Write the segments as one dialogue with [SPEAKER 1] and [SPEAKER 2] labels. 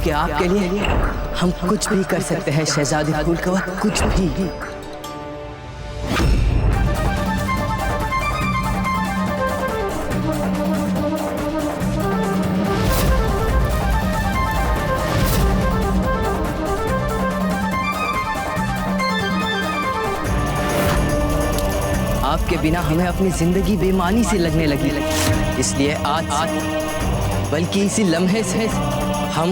[SPEAKER 1] क्योंकि आपके लिए हम कुछ भी कर सकते हैं शहजादी फूलकवर, कुछ भी। आपके बिना हमें अपनी जिंदगी बेमानी सी लगने लगी, इसलिए आज बल्कि इसी लम्हे से हम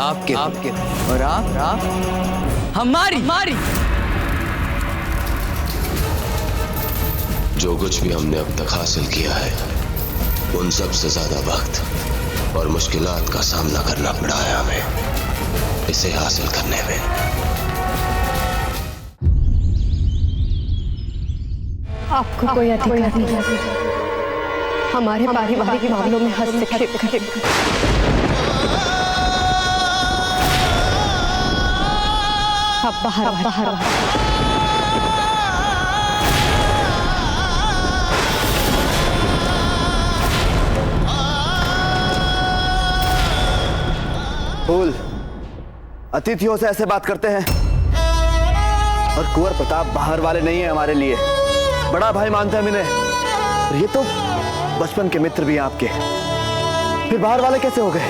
[SPEAKER 1] आपके और आप हमारी।
[SPEAKER 2] जो कुछ भी हमने अब तक हासिल किया है, उन सब से ज्यादा वक्त और मुश्किलात का सामना करना पड़ा है हमें इसे हासिल करने में।
[SPEAKER 3] आपको कोई अधिकार नहीं हमारे पारिवारिक मामलों में हस्तक्षेप करें। अब बाहर।
[SPEAKER 4] फूल, अतिथियों से ऐसे बात करते हैं। और कुंवर प्रताप बाहर वाले नहीं है हमारे लिए, बड़ा भाई मानते हैं इन्हें। और ये तो बचपन के मित्र भी हैं आपके, फिर बाहर वाले कैसे हो गए?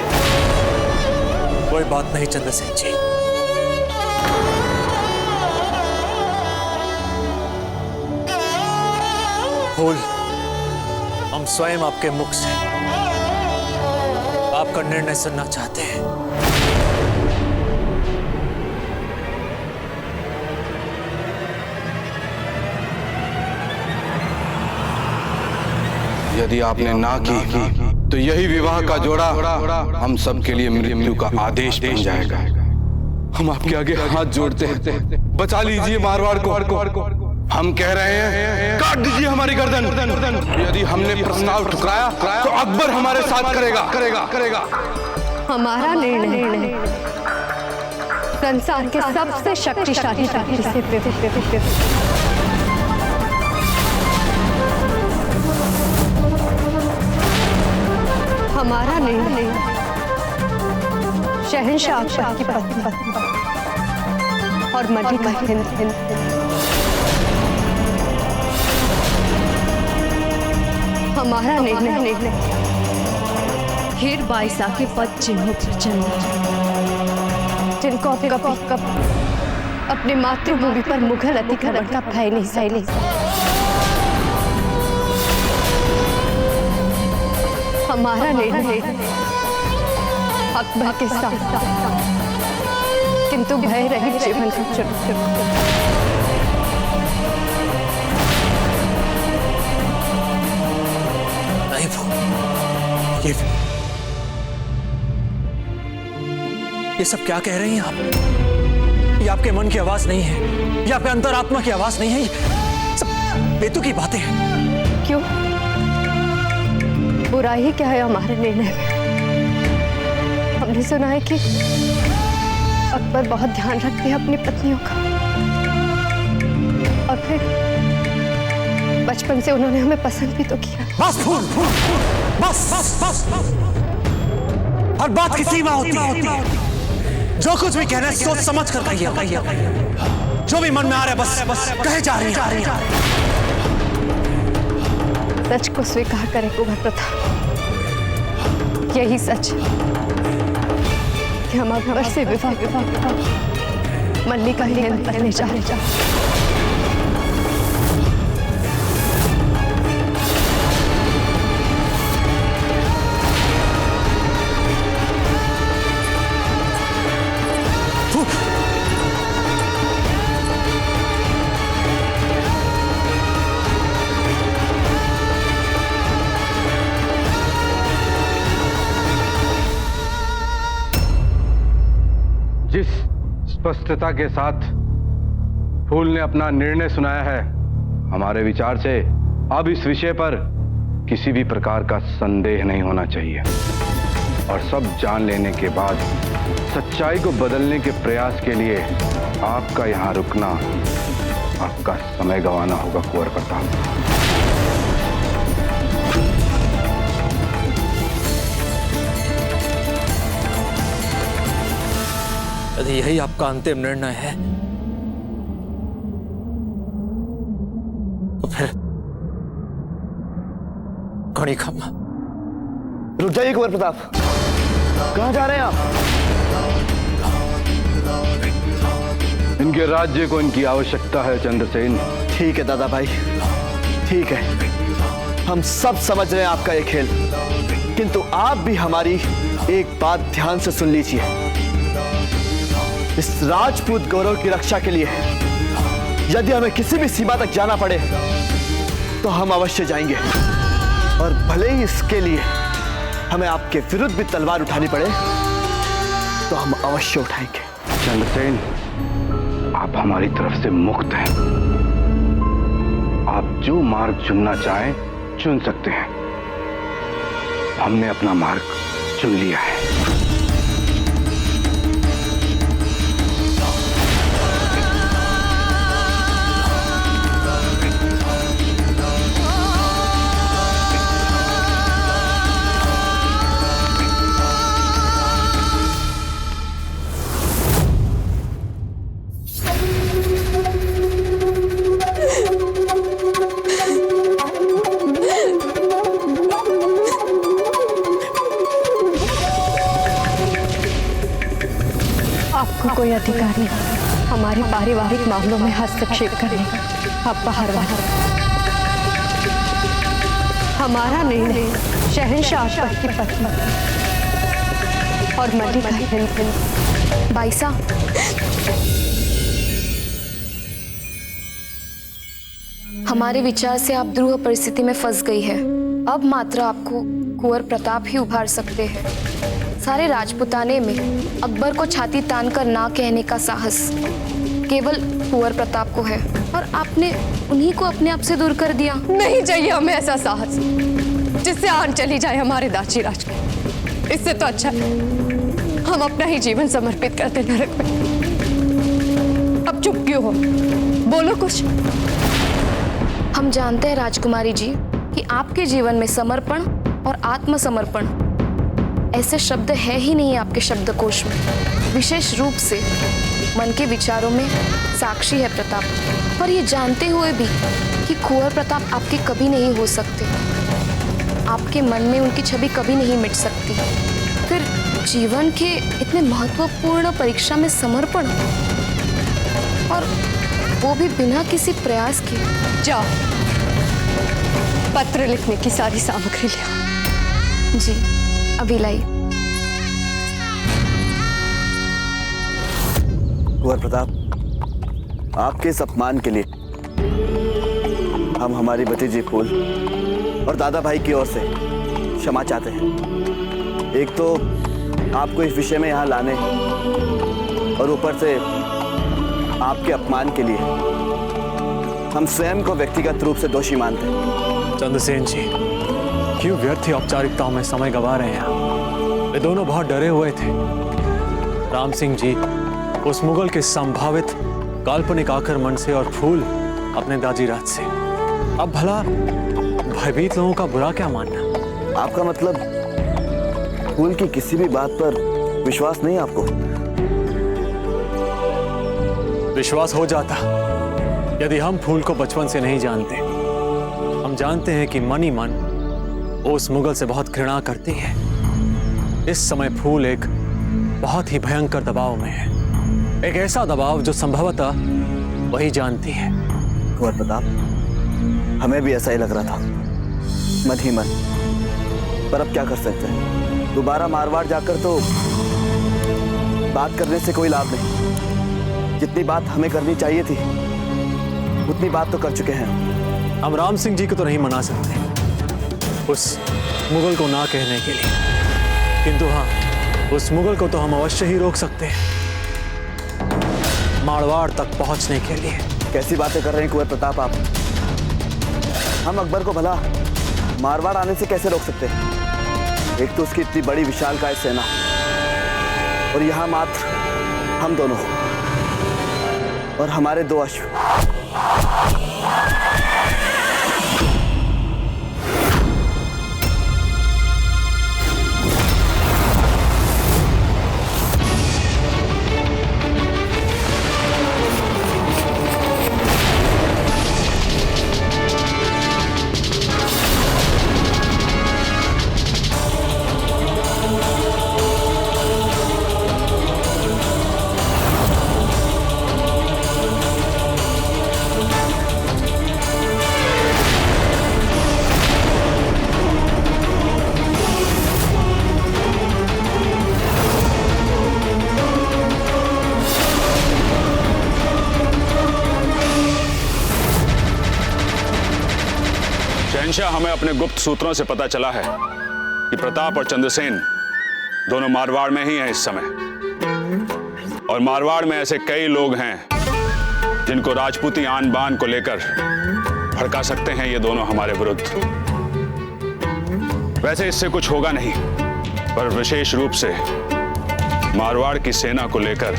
[SPEAKER 5] कोई बात नहीं चंद्रसेन जी, फूल, हम स्वयं आपके मुख से आपका निर्णय सुनना चाहते हैं।
[SPEAKER 6] यदि आपने ना की तो यही विवाह का जोड़ा हम सब के लिए मृत्यु का आदेश बन जाएगा। हम आपके आगे हाथ जोड़ते हैं, बचा लीजिए मारवाड़ को। हम कह रहे हैं, काट दीजिए हमारी गर्दन। यदि हमने प्रस्ताव ठुकराया तो अकबर हमारे साथ करेगा।
[SPEAKER 3] हमारा निर्णय संसार के सबसे शक्तिशाली शक्ति से हमारा निर्णय शहंशाह अकबर की पत्नी और मलिका हिंद हमारा निर्णय
[SPEAKER 7] हीर बाईसा के पद चिन्हों पर चलना,
[SPEAKER 3] जिनको कब अपनी मातृभूमि पर मुगल अतिक्रमण का भय नहीं सही। हमारा निर्णय अकबर के साथ किंतु भय रहित जीवन का चुनाव।
[SPEAKER 5] ये सब क्या कह रही हैं आप? ये आपके मन की आवाज नहीं है, ये आपके अंतरात्मा की आवाज नहीं है, ये सब बेतुकी की बातें हैं।
[SPEAKER 3] क्यों? बुराई क्या है हमारे निर्णय में? हमने सुना है कि अकबर बहुत ध्यान रखते हैं अपनी पत्नियों का, और फिर बचपन से उन्होंने हमें पसंद भी तो किया।
[SPEAKER 5] बस फूल, बस। हर बात की सीमा होती है। जो कुछ भी कहना है सोच समझ कर कहिए। जो भी मन में आ रहा है बस कहे जा रही है।
[SPEAKER 3] सच को स्वीकार करे कुंवर प्रताप, यही सच कि हम अकबर से विवाह मल्लिका हिंद करने जा रहे हैं।
[SPEAKER 6] जिस स्पष्टता के साथ फूल ने अपना निर्णय सुनाया है, हमारे विचार से अब इस विषय पर किसी भी प्रकार का संदेह नहीं होना चाहिए। और सब जान लेने के बाद सच्चाई को बदलने के प्रयास के लिए आपका यहाँ रुकना, आपका समय गंवाना होगा कुंवर प्रताप।
[SPEAKER 5] यदि यही आपका अंतिम निर्णय है तो फिर घड़ी खम्मा।
[SPEAKER 4] रुक जाइए कुंवर प्रताप, कहां जा रहे हैं आप?
[SPEAKER 6] इनके राज्य को इनकी आवश्यकता है चंद्रसेन।
[SPEAKER 4] ठीक है दादा भाई, ठीक है, हम सब समझ रहे हैं आपका ये खेल, किंतु आप भी हमारी एक बात ध्यान से सुन लीजिए। इस राजपूत गौरव की रक्षा के लिए यदि हमें किसी भी सीमा तक जाना पड़े तो हम अवश्य जाएंगे, और भले ही इसके लिए हमें आपके विरुद्ध भी तलवार उठानी पड़े तो हम अवश्य उठाएंगे।
[SPEAKER 6] चंद्रसेन, आप हमारी तरफ से मुक्त हैं। आप जो मार्ग चुनना चाहें चुन सकते हैं। हमने अपना मार्ग चुन लिया है।
[SPEAKER 3] आपको कोई अधिकार नहीं हमारे पारिवारिक मामलों में हस्तक्षेप करने का। आप बाहर बाहर। हमारा निर्णय शहंशाह अकबर की पत्नी और मलिका हिंद।
[SPEAKER 8] बाईसा, हमारे विचार से आप द्रुह परिस्थिति में फंस गई है। अब मात्र आपको कुंवर प्रताप ही उभार सकते हैं। सारे राजपुताने में अकबर को छाती तानकर ना कहने का साहस केवल कुंवर प्रताप को है, और आपने उन्हीं को अपने आप से दूर कर दिया।
[SPEAKER 3] नहीं चाहिए हमें ऐसा साहस जिससे आन चली जाए हमारे दाची राज की। इससे तो अच्छा हम अपना ही जीवन समर्पित करते नरक में। अब चुप क्यों हो? बोलो कुछ।
[SPEAKER 8] हम जानते हैं राजकुमारी जी कि आपके जीवन में समर्पण और आत्मसमर्पण ऐसे शब्द है ही नहीं आपके शब्दकोश में। विशेष रूप से मन के विचारों में साक्षी है प्रताप, पर ये जानते हुए भी कि कुंवर प्रताप आपके कभी नहीं हो सकते। आपके मन में उनकी छवि कभी नहीं मिट सकती। फिर जीवन के इतने महत्वपूर्ण परीक्षा में समर्पण, और वो भी बिना किसी प्रयास के।
[SPEAKER 3] जाओ, पत्र लिखने की सारी सामग्री लिया।
[SPEAKER 8] जी अभी लाई।
[SPEAKER 4] कुंवर प्रताप, आपके इस अपमान के लिए हम हमारी भतीजी फूल और दादा भाई की ओर से क्षमा चाहते हैं। एक तो आपको इस विषय में यहाँ लाने और ऊपर से आपके अपमान के लिए हम स्वयं को व्यक्तिगत रूप से दोषी मानते हैं।
[SPEAKER 5] चंद्रसेन जी, क्यों व्यर्थ औपचारिकताओं में समय गंवा रहे हैं? वे दोनों बहुत डरे हुए थे। राम सिंह जी उस मुगल के संभावित काल्पनिक आक्रमण से, और फूल अपने दाजी राज से। अब भला भयभीत लोगों का बुरा क्या मानना?
[SPEAKER 4] आपका मतलब फूल की किसी भी बात पर विश्वास नहीं आपको?
[SPEAKER 5] विश्वास हो जाता यदि हम फूल को बचपन से नहीं जानते। हम जानते हैं कि मन ही मन वो उस मुगल से बहुत घृणा करती है। इस समय फूल एक बहुत ही भयंकर दबाव में है, एक ऐसा दबाव जो संभवतः वही जानती है।
[SPEAKER 4] कुंवर प्रताप, हमें भी ऐसा ही लग रहा था, मन ही मन। पर अब क्या कर सकते हैं? दोबारा मारवाड़ जाकर तो बात करने से कोई लाभ नहीं। जितनी बात हमें करनी चाहिए थी उतनी बात तो कर चुके हैं।
[SPEAKER 5] हम राम सिंह जी को तो नहीं मना सकते उस मुगल को ना कहने के लिए, किंतु हाँ, उस मुगल को तो हम अवश्य ही रोक सकते हैं मारवाड़ तक पहुंचने के लिए।
[SPEAKER 4] कैसी बातें कर रहे हैं कुंवर प्रताप आप? हम अकबर को भला मारवाड़ आने से कैसे रोक सकते हैं? एक तो उसकी इतनी बड़ी विशालकाय सेना, और यहाँ मात्र हम दोनों और हमारे 2 अश्व।
[SPEAKER 9] शहंशाह, हमें अपने गुप्त सूत्रों से पता चला है कि प्रताप और चंद्रसेन दोनों मारवाड़ में ही हैं इस समय। और मारवाड़ में ऐसे कई लोग हैं जिनको राजपूती आन बान को लेकर भड़का सकते हैं ये दोनों हमारे विरुद्ध। वैसे इससे कुछ होगा नहीं, पर विशेष रूप से मारवाड़ की सेना को लेकर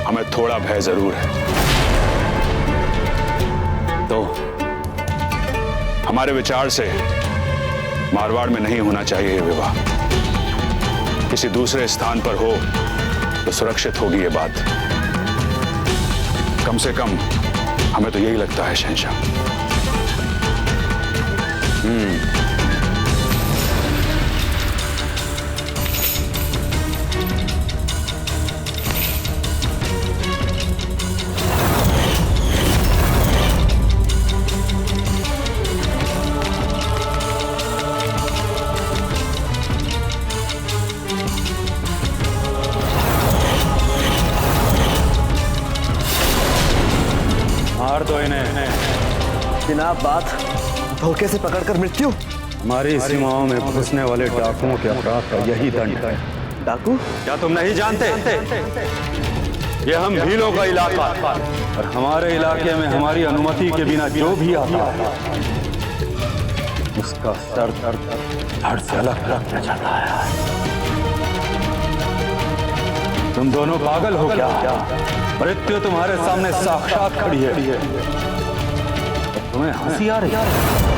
[SPEAKER 9] हमें थोड़ा भय जरूर है। तो हमारे विचार से मारवाड़ में नहीं होना चाहिए ये विवाह, किसी दूसरे स्थान पर हो तो सुरक्षित होगी ये बात। कम से कम हमें तो यही लगता है शहंशाह।
[SPEAKER 5] मार दो इन्हें।
[SPEAKER 4] बिना बात धोखे से पकड़कर मृत्यु।
[SPEAKER 9] हमारी सीमाओं में घुसने वाले डाकुओं के अपराध का यही दंड है।
[SPEAKER 4] डाकू?
[SPEAKER 5] क्या तुम नहीं जानते? ये हम भीलों का इलाका और हमारे इलाके में हमारी अनुमति के बिना जो भी आता है उसका सर धड़ से अलग अलग किया जाता है। तुम दोनों पागल हो क्या? मृत्यु तुम्हारे सामने साक्षात खड़ी है, तुम्हें हंसी आ रही है?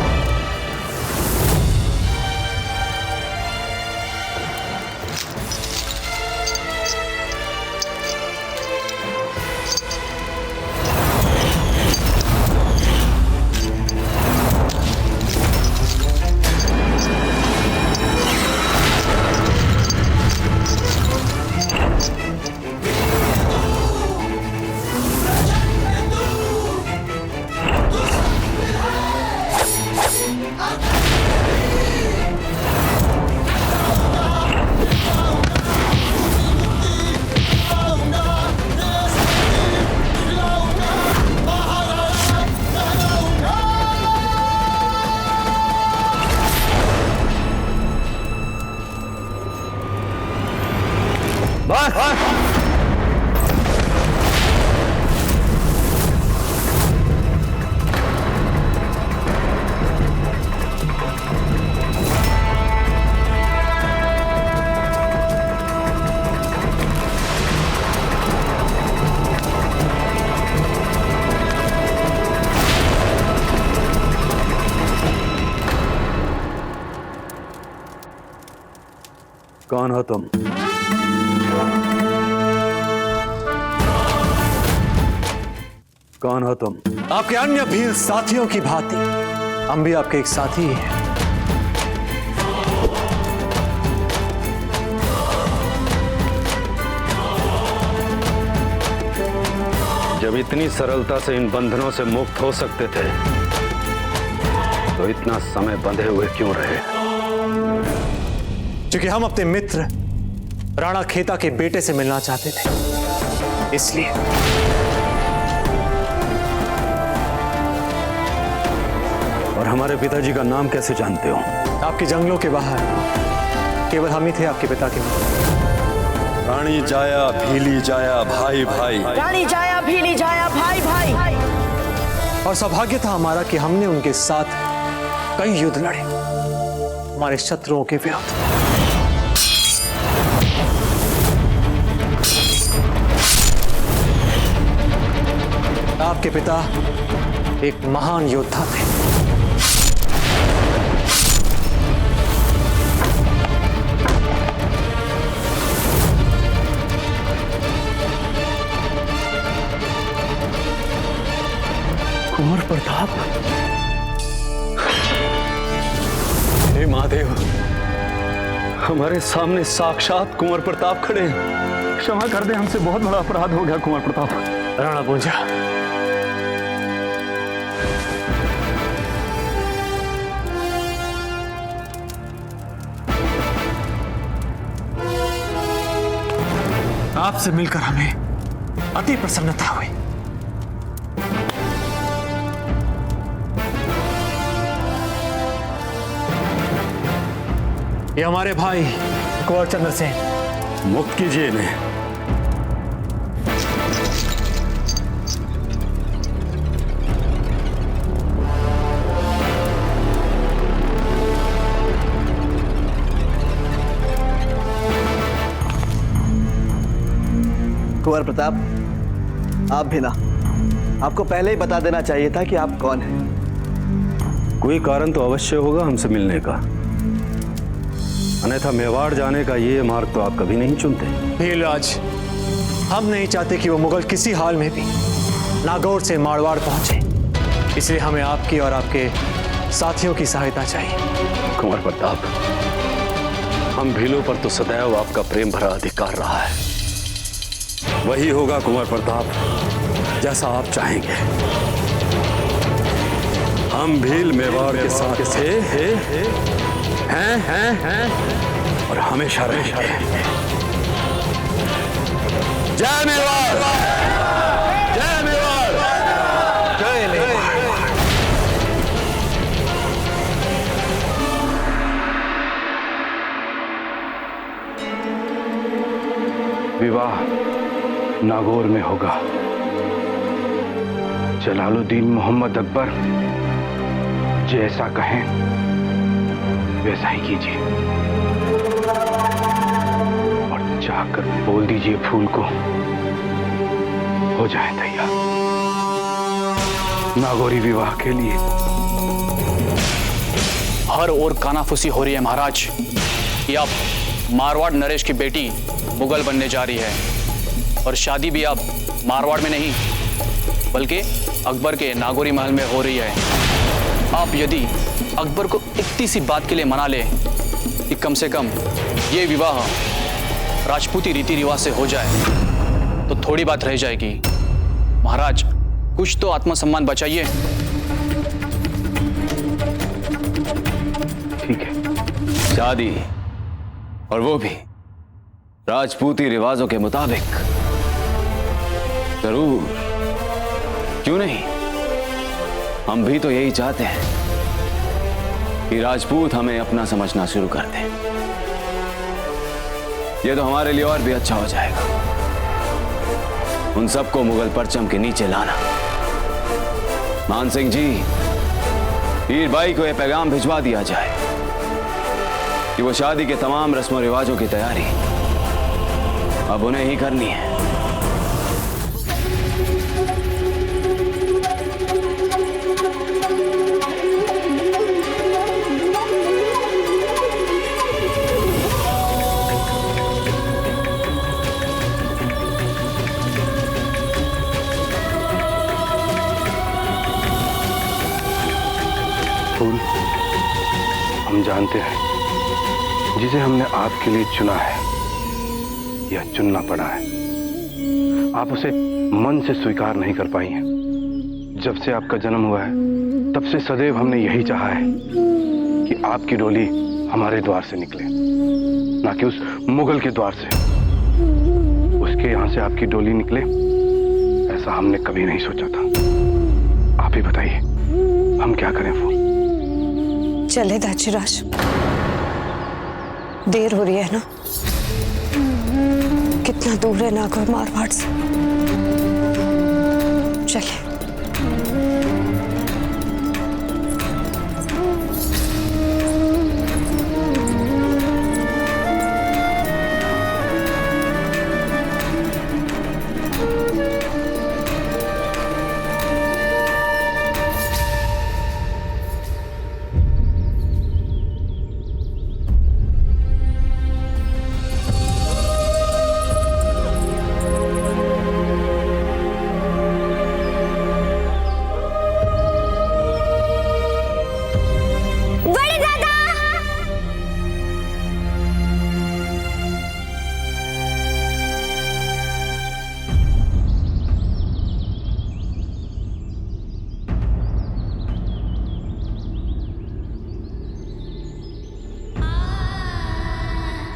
[SPEAKER 5] कौन हो तुम? कौन हो तुम?
[SPEAKER 10] आपके अन्य भील साथियों की भांति हम भी आपके एक साथी ही हैं।
[SPEAKER 9] जब इतनी सरलता से इन बंधनों से मुक्त हो सकते थे तो इतना समय बंधे हुए क्यों रहे?
[SPEAKER 10] क्योंकि हम अपने मित्र राणा खेता के बेटे से मिलना चाहते थे, इसलिए।
[SPEAKER 9] और हमारे पिताजी का नाम कैसे जानते हो?
[SPEAKER 10] आपके जंगलों के बाहर केवल हम ही थे आपके पिता के।
[SPEAKER 5] रानी जाया भीली जाया भाई भाई,
[SPEAKER 11] रानी जाया भीली जाया भाई भाई।
[SPEAKER 10] और सौभाग्य था हमारा कि हमने उनके साथ कई युद्ध लड़े, हमारे शत्रुओं के विरुद्ध। आपके पिता एक महान योद्धा थे।
[SPEAKER 5] कुंवर प्रताप। हे महादेव, हमारे सामने साक्षात कुंवर प्रताप खड़े हैं। क्षमा कर दे, हमसे बहुत बड़ा अपराध हो गया कुंवर प्रताप।
[SPEAKER 10] राणा पूंजा, आपसे मिलकर हमें अति प्रसन्नता हुई। ये हमारे भाई कुंवर चंद्रसेन।
[SPEAKER 9] मुक्त कीजिए इन्हें।
[SPEAKER 4] कुंवर प्रताप, आप भी ना, आपको पहले ही बता देना चाहिए था कि आप कौन हैं।
[SPEAKER 9] कोई कारण तो अवश्य होगा हमसे मिलने का, अन्यथा मेवाड़ जाने का ये मार्ग तो आप कभी नहीं चुनते।
[SPEAKER 10] भीलराज, हम नहीं चाहते कि वो मुगल किसी हाल में भी नागौर से मारवाड़ पहुंचे, इसलिए हमें आपकी और आपके साथियों की सहायता चाहिए।
[SPEAKER 9] कुंवर प्रताप, हम भीलों पर तो सदैव आपका प्रेम भरा अधिकार रहा है। वही होगा कुंवर प्रताप, जैसा आप चाहेंगे। हम भील मेवाड़ के साथ थे, हैं और हमेशा रहेंगे। जय मेवाड़! जय मेवाड़!
[SPEAKER 10] जय मेवाड़!
[SPEAKER 6] विवाह नागौर में होगा। जलालुद्दीन मोहम्मद अकबर जैसा कहें वैसा ही कीजिए, और जाकर बोल दीजिए फूल को हो जाए तैयार नागौरी विवाह के लिए।
[SPEAKER 12] हर ओर कानाफूसी हो रही है महाराज कि अब मारवाड़ नरेश की बेटी मुगल बनने जा रही है, और शादी भी अब मारवाड़ में नहीं बल्कि अकबर के नागौरी महल में हो रही है। आप यदि अकबर को इतनी सी बात के लिए मना ले कि कम से कम ये विवाह राजपूती रीति रिवाज से हो जाए तो थोड़ी बात रह जाएगी। महाराज, कुछ तो आत्मसम्मान बचाइए।
[SPEAKER 6] ठीक है,
[SPEAKER 2] शादी, और वो भी राजपूती रिवाजों के मुताबिक। जरूर, क्यों नहीं? हम भी तो यही चाहते हैं कि राजपूत हमें अपना समझना शुरू कर दें। ये तो हमारे लिए और भी अच्छा हो जाएगा। उन सबको मुगल परचम के नीचे लाना। मान सिंह जी, हीर बाई को यह पैगाम भिजवा दिया जाए कि वो शादी के तमाम रस्मों रिवाजों की तैयारी अब उन्हें ही करनी है।
[SPEAKER 6] फूल, हम जानते हैं जिसे हमने आपके लिए चुना है या चुनना पड़ा है, आप उसे मन से स्वीकार नहीं कर पाई हैं। जब से आपका जन्म हुआ है तब से सदैव हमने यही चाहा है कि आपकी डोली हमारे द्वार से निकले, ना कि उस मुगल के द्वार से। उसके यहां से आपकी डोली निकले, ऐसा हमने कभी नहीं सोचा था। आप ही बताइए, हम क्या करें फूल?
[SPEAKER 3] चले दाचीराज, देर हो रही है ना। कितना दूर है नागौर मारवाड़ से। चले।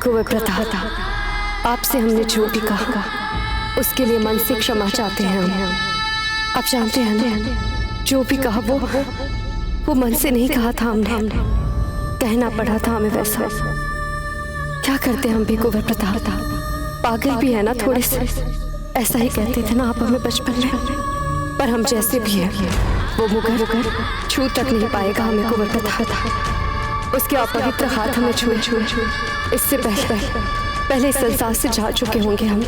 [SPEAKER 13] कुंवर प्रताप, आपसे हमने जो भी कहा उसके लिए मन से क्षमा चाहते हैं हम। आप जानते हैं ना, जो भी कहा वो मन से नहीं कहा था हमने, कहना पड़ा था हमें वैसा। क्या करते हम भी कुंवर प्रताप? पागल भी है ना थोड़े से। ऐसा ही कहते थे ना आप हमें बचपन में। पर हम जैसे भी हैं, वो मुगल छू तक नहीं पाएगा हमें कुंवर प्रताप। उसके अपवित्र हाथ हमें छुए इससे पहले इस संसार से जा चुके होंगे हम।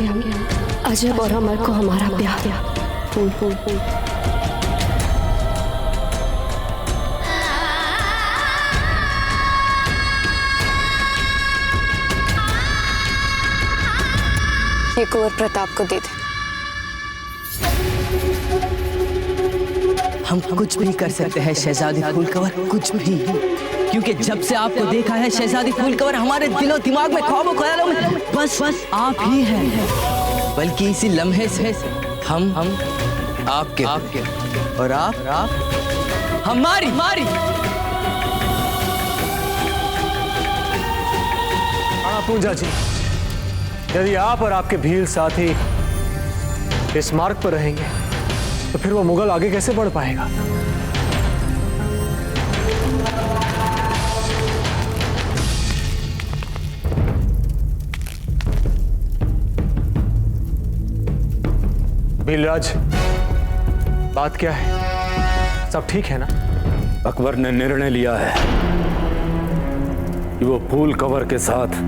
[SPEAKER 13] अजब और अमर को हमारा प्यार।
[SPEAKER 3] ये कुंवर प्रताप को दे दे।
[SPEAKER 1] हम कुछ भी कर सकते हैं शहजादी फूलकवर, कुछ भी। क्योंकि जब से आपको देखा है शहजादी फूलकवर, हमारे दिलों दिमाग में, ख्वाबों ख्यालों में बस आप ही हैं। बल्कि इसी लम्हे से हम आपके और आप हमारी।
[SPEAKER 10] पूजा जी, यदि आप और आपके भील साथी इस मार्ग पर रहेंगे तो फिर वो मुगल आगे कैसे बढ़ पाएगा? भीलराज, बात क्या है? सब ठीक है ना?
[SPEAKER 14] अकबर ने निर्णय लिया है कि वो फूल कंवर के साथ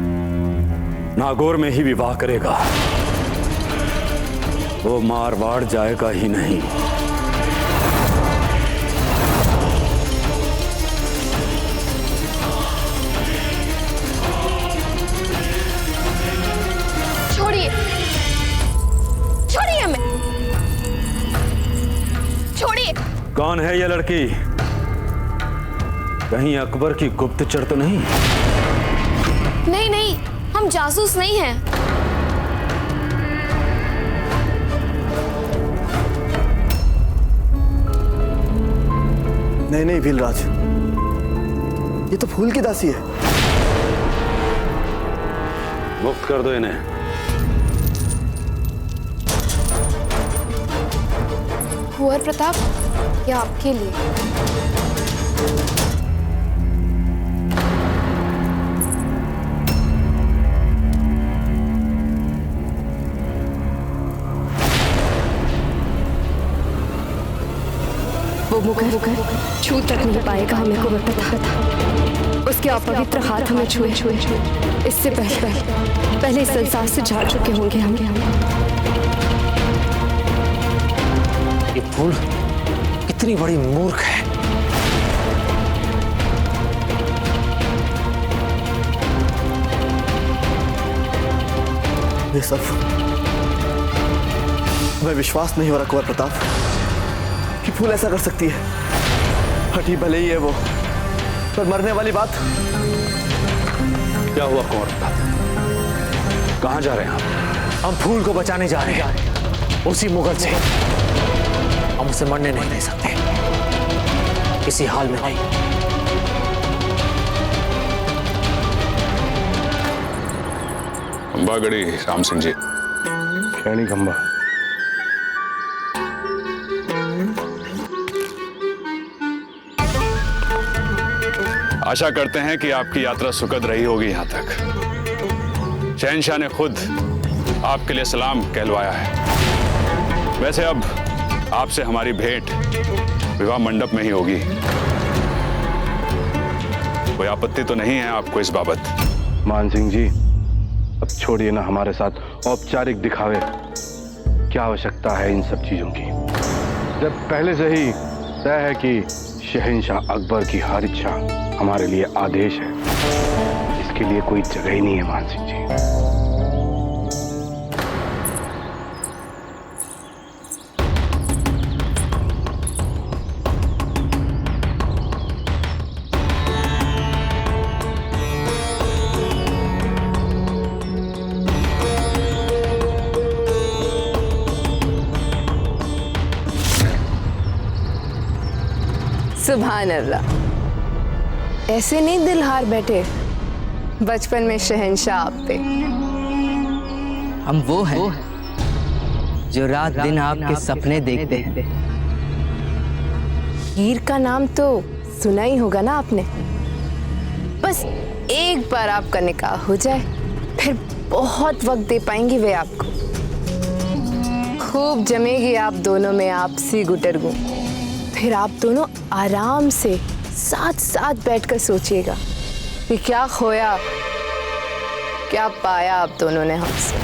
[SPEAKER 14] नागौर में ही विवाह करेगा। वो मारवाड़ जाएगा ही नहीं।
[SPEAKER 8] छोड़िए हमें, छोड़िए।
[SPEAKER 14] कौन है ये लड़की? कहीं अकबर की गुप्तचर तो नहीं?
[SPEAKER 8] नहीं, हम जासूस नहीं हैं।
[SPEAKER 4] नहीं भीलराज, ये तो फूल की दासी है।
[SPEAKER 14] मुक्त कर दो इन्हें।
[SPEAKER 8] कुंवर प्रताप, ये आपके लिए।
[SPEAKER 13] वो मुगल छू तक नहीं पाएगा हमें कुंवर प्रताप। उसके अपवित्र हाथ हमें छुए इससे पहले इस संसार से जा चुके होंगे हम।
[SPEAKER 10] ये फूल कितनी बड़ी मूर्ख है।
[SPEAKER 4] ये सब मैं विश्वास नहीं हो रहा कुंवर प्रताप कि फूल ऐसा कर सकती है। हठी भले ही है वो, पर मरने वाली बात।
[SPEAKER 14] क्या हुआ कुंवर प्रताप? कहां जा रहे हैं आप?
[SPEAKER 10] हम फूल को बचाने जा रहे हैं उसी मुगल से। हम उसे मरने नहीं दे सकते, किसी हाल में नहीं।
[SPEAKER 9] खंबागढ़ी राम सिंह जी।
[SPEAKER 6] खैनी खंबा।
[SPEAKER 9] आशा करते हैं कि आपकी यात्रा सुखद रही होगी यहां तक। शहंशाह ने खुद आपके लिए सलाम कहलवाया है। वैसे अब आपसे हमारी भेंट विवाह मंडप में ही होगी। कोई आपत्ति तो नहीं है आपको इस बाबत?
[SPEAKER 6] मान सिंह जी, अब छोड़िए ना हमारे साथ औपचारिक दिखावे। क्या आवश्यकता है इन सब चीजों की, जब पहले से ही तय है कि शहंशाह अकबर की हर इच्छा हमारे लिए आदेश है। इसके लिए कोई जगह ही नहीं है मान सिंह जी।
[SPEAKER 3] सुभान अल्लाह, ऐसे नहीं दिल हार बैठे बचपन में शहंशाह आप पे।
[SPEAKER 1] हम वो हैं जो रात दिन आपके सपने देखते हैं।
[SPEAKER 3] हीर का नाम तो सुना ही होगा ना आपने। बस एक बार आपका निकाह हो जाए
[SPEAKER 8] फिर बहुत वक्त दे पाएंगी वे आपको। खूब जमेगी आप दोनों में आपसी गुटरगू। फिर आप दोनों आराम से साथ साथ बैठकर सोचिएगा कि क्या खोया क्या पाया आप दोनों ने हमसे।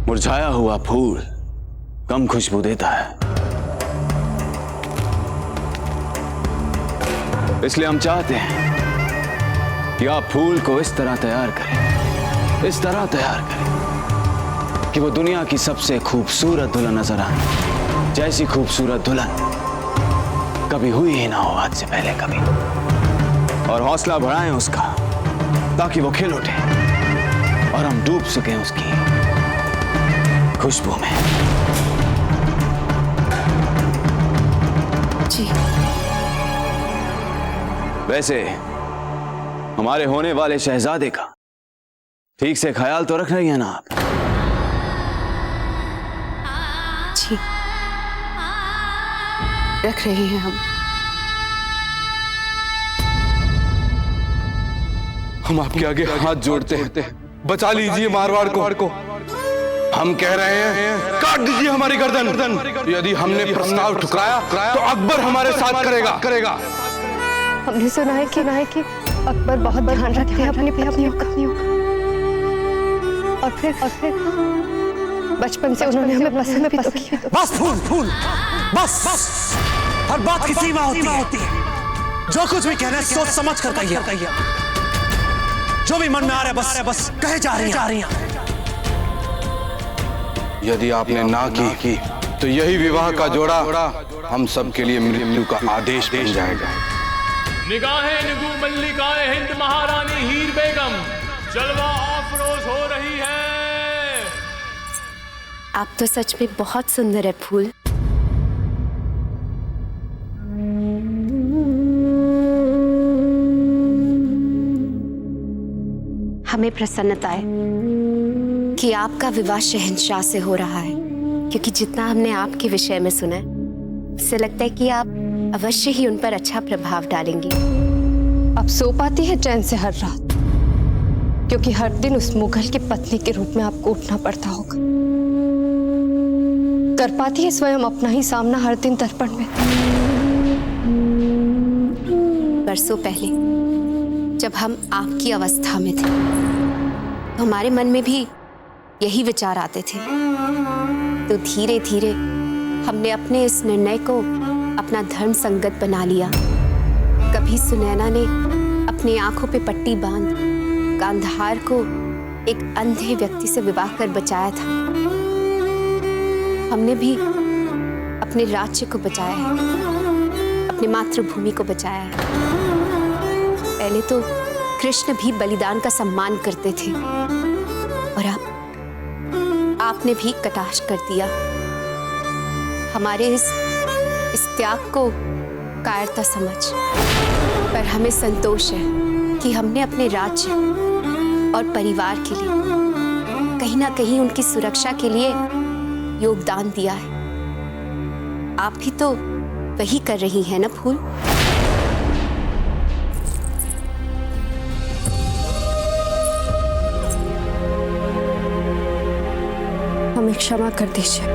[SPEAKER 2] मुरझाया हुआ फूल कम खुशबू देता है, इसलिए हम चाहते हैं कि आप फूल को इस तरह तैयार करें, इस तरह तैयार करें कि वो दुनिया की सबसे खूबसूरत दुल्हन नजर आए, जैसी खूबसूरत दुल्हन कभी हुई ही ना हो आज से पहले कभी। और हौसला बढ़ाएं उसका ताकि वो खिल उठे और हम डूब सकें उसकी खुशबू में।
[SPEAKER 8] जी।
[SPEAKER 2] वैसे हमारे होने वाले शहजादे का ठीक से ख्याल तो रख रही हैं ना आप?
[SPEAKER 8] जी रख रहे हैं
[SPEAKER 6] हम आपके आगे हाथ जोड़ते हैं, बचा लीजिए मारवाड़ को। हम कह रहे हैं काट दीजिए हमारी गर्दन। यदि हमने प्रस्ताव ठुकराया तो अकबर हमारे साथ करेगा।
[SPEAKER 13] हमने सुना है कि अकबर बहुत ध्यान रखते हैं अपनी पत्नियों का। और फिर बचपन से उन्होंने हमें पसंद किया।
[SPEAKER 5] बस फूल बस हर बात की सीमा होती है। जो कुछ भी कहना है सोच समझ कर कहिए। जो भी मन में आ रहा है बस कहे जा रही हैं।
[SPEAKER 6] यदि आपने ना की तो यही विवाह का जोड़ा हम सब के लिए मृत्यु का आदेश बन जाएगा।
[SPEAKER 15] निगाहें निगू मल्लिकाए हिंद महारानी हीर बेगम जलवा अफरोज हो रही है।
[SPEAKER 13] आप तो सच में बहुत सुंदर है फूल। हमें प्रसन्नता है कि आपका विवाह शहंशाह से हो रहा है, क्योंकि जितना हमने आपके विषय में सुना है उससे लगता है कि आप अवश्य ही उन पर अच्छा प्रभाव डालेंगी।
[SPEAKER 3] अब सो पाती है चैन से हर रात, क्योंकि हर दिन उस मुगल की पत्नी के रूप में आपको उठना पड़ता होगा। कर पाती है स्वयं अपना ही सामना हर दिन दर्पण में।
[SPEAKER 13] बरसों पहले जब हम आपकी अवस्था में थे तो हमारे मन में भी यही विचार आते थे। तो धीरे धीरे हमने अपने इस निर्णय को अपना धर्म संगत बना लिया। कभी सुनैना ने अपनी आंखों पे पट्टी बांध गांधार को एक अंधे व्यक्ति से विवाह कर बचाया था। हमने भी अपने राज्य को बचाया है, अपनी मातृभूमि को बचाया है। पहले तो कृष्ण भी बलिदान का सम्मान करते थे और अब आपने भी कटाक्ष कर दिया। हमारे इस त्याग को कायरता समझ, पर हमें संतोष है कि हमने अपने राज्य और परिवार के लिए कहीं ना कहीं उनकी सुरक्षा के लिए योगदान दिया है। आप भी तो वही कर रही हैं ना फूल? हमें क्षमा कर दीजिए,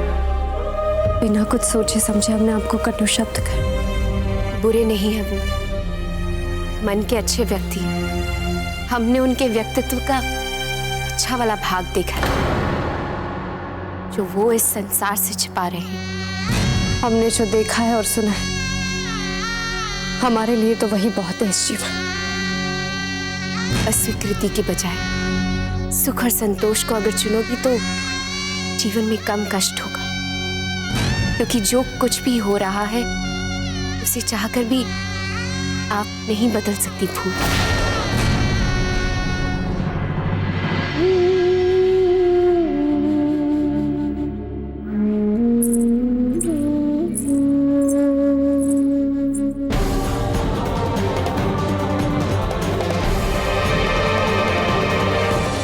[SPEAKER 13] बिना कुछ सोचे समझे हमने आपको कटु शब्द कर।
[SPEAKER 8] बुरे नहीं है वो, मन के अच्छे व्यक्ति। हमने उनके व्यक्तित्व का अच्छा वाला भाग देखा है जो वो इस संसार से छिपा रहे हैं।
[SPEAKER 3] हमने जो देखा है और सुना है हमारे लिए तो वही बहुत है इस जीवन।
[SPEAKER 8] अस्वीकृति के बजाय सुख और संतोष को अगर चुनोगी तो जीवन में कम कष्ट होगा, क्योंकि जो कुछ भी हो रहा है उसे चाहकर भी आप नहीं बदल सकती फूल।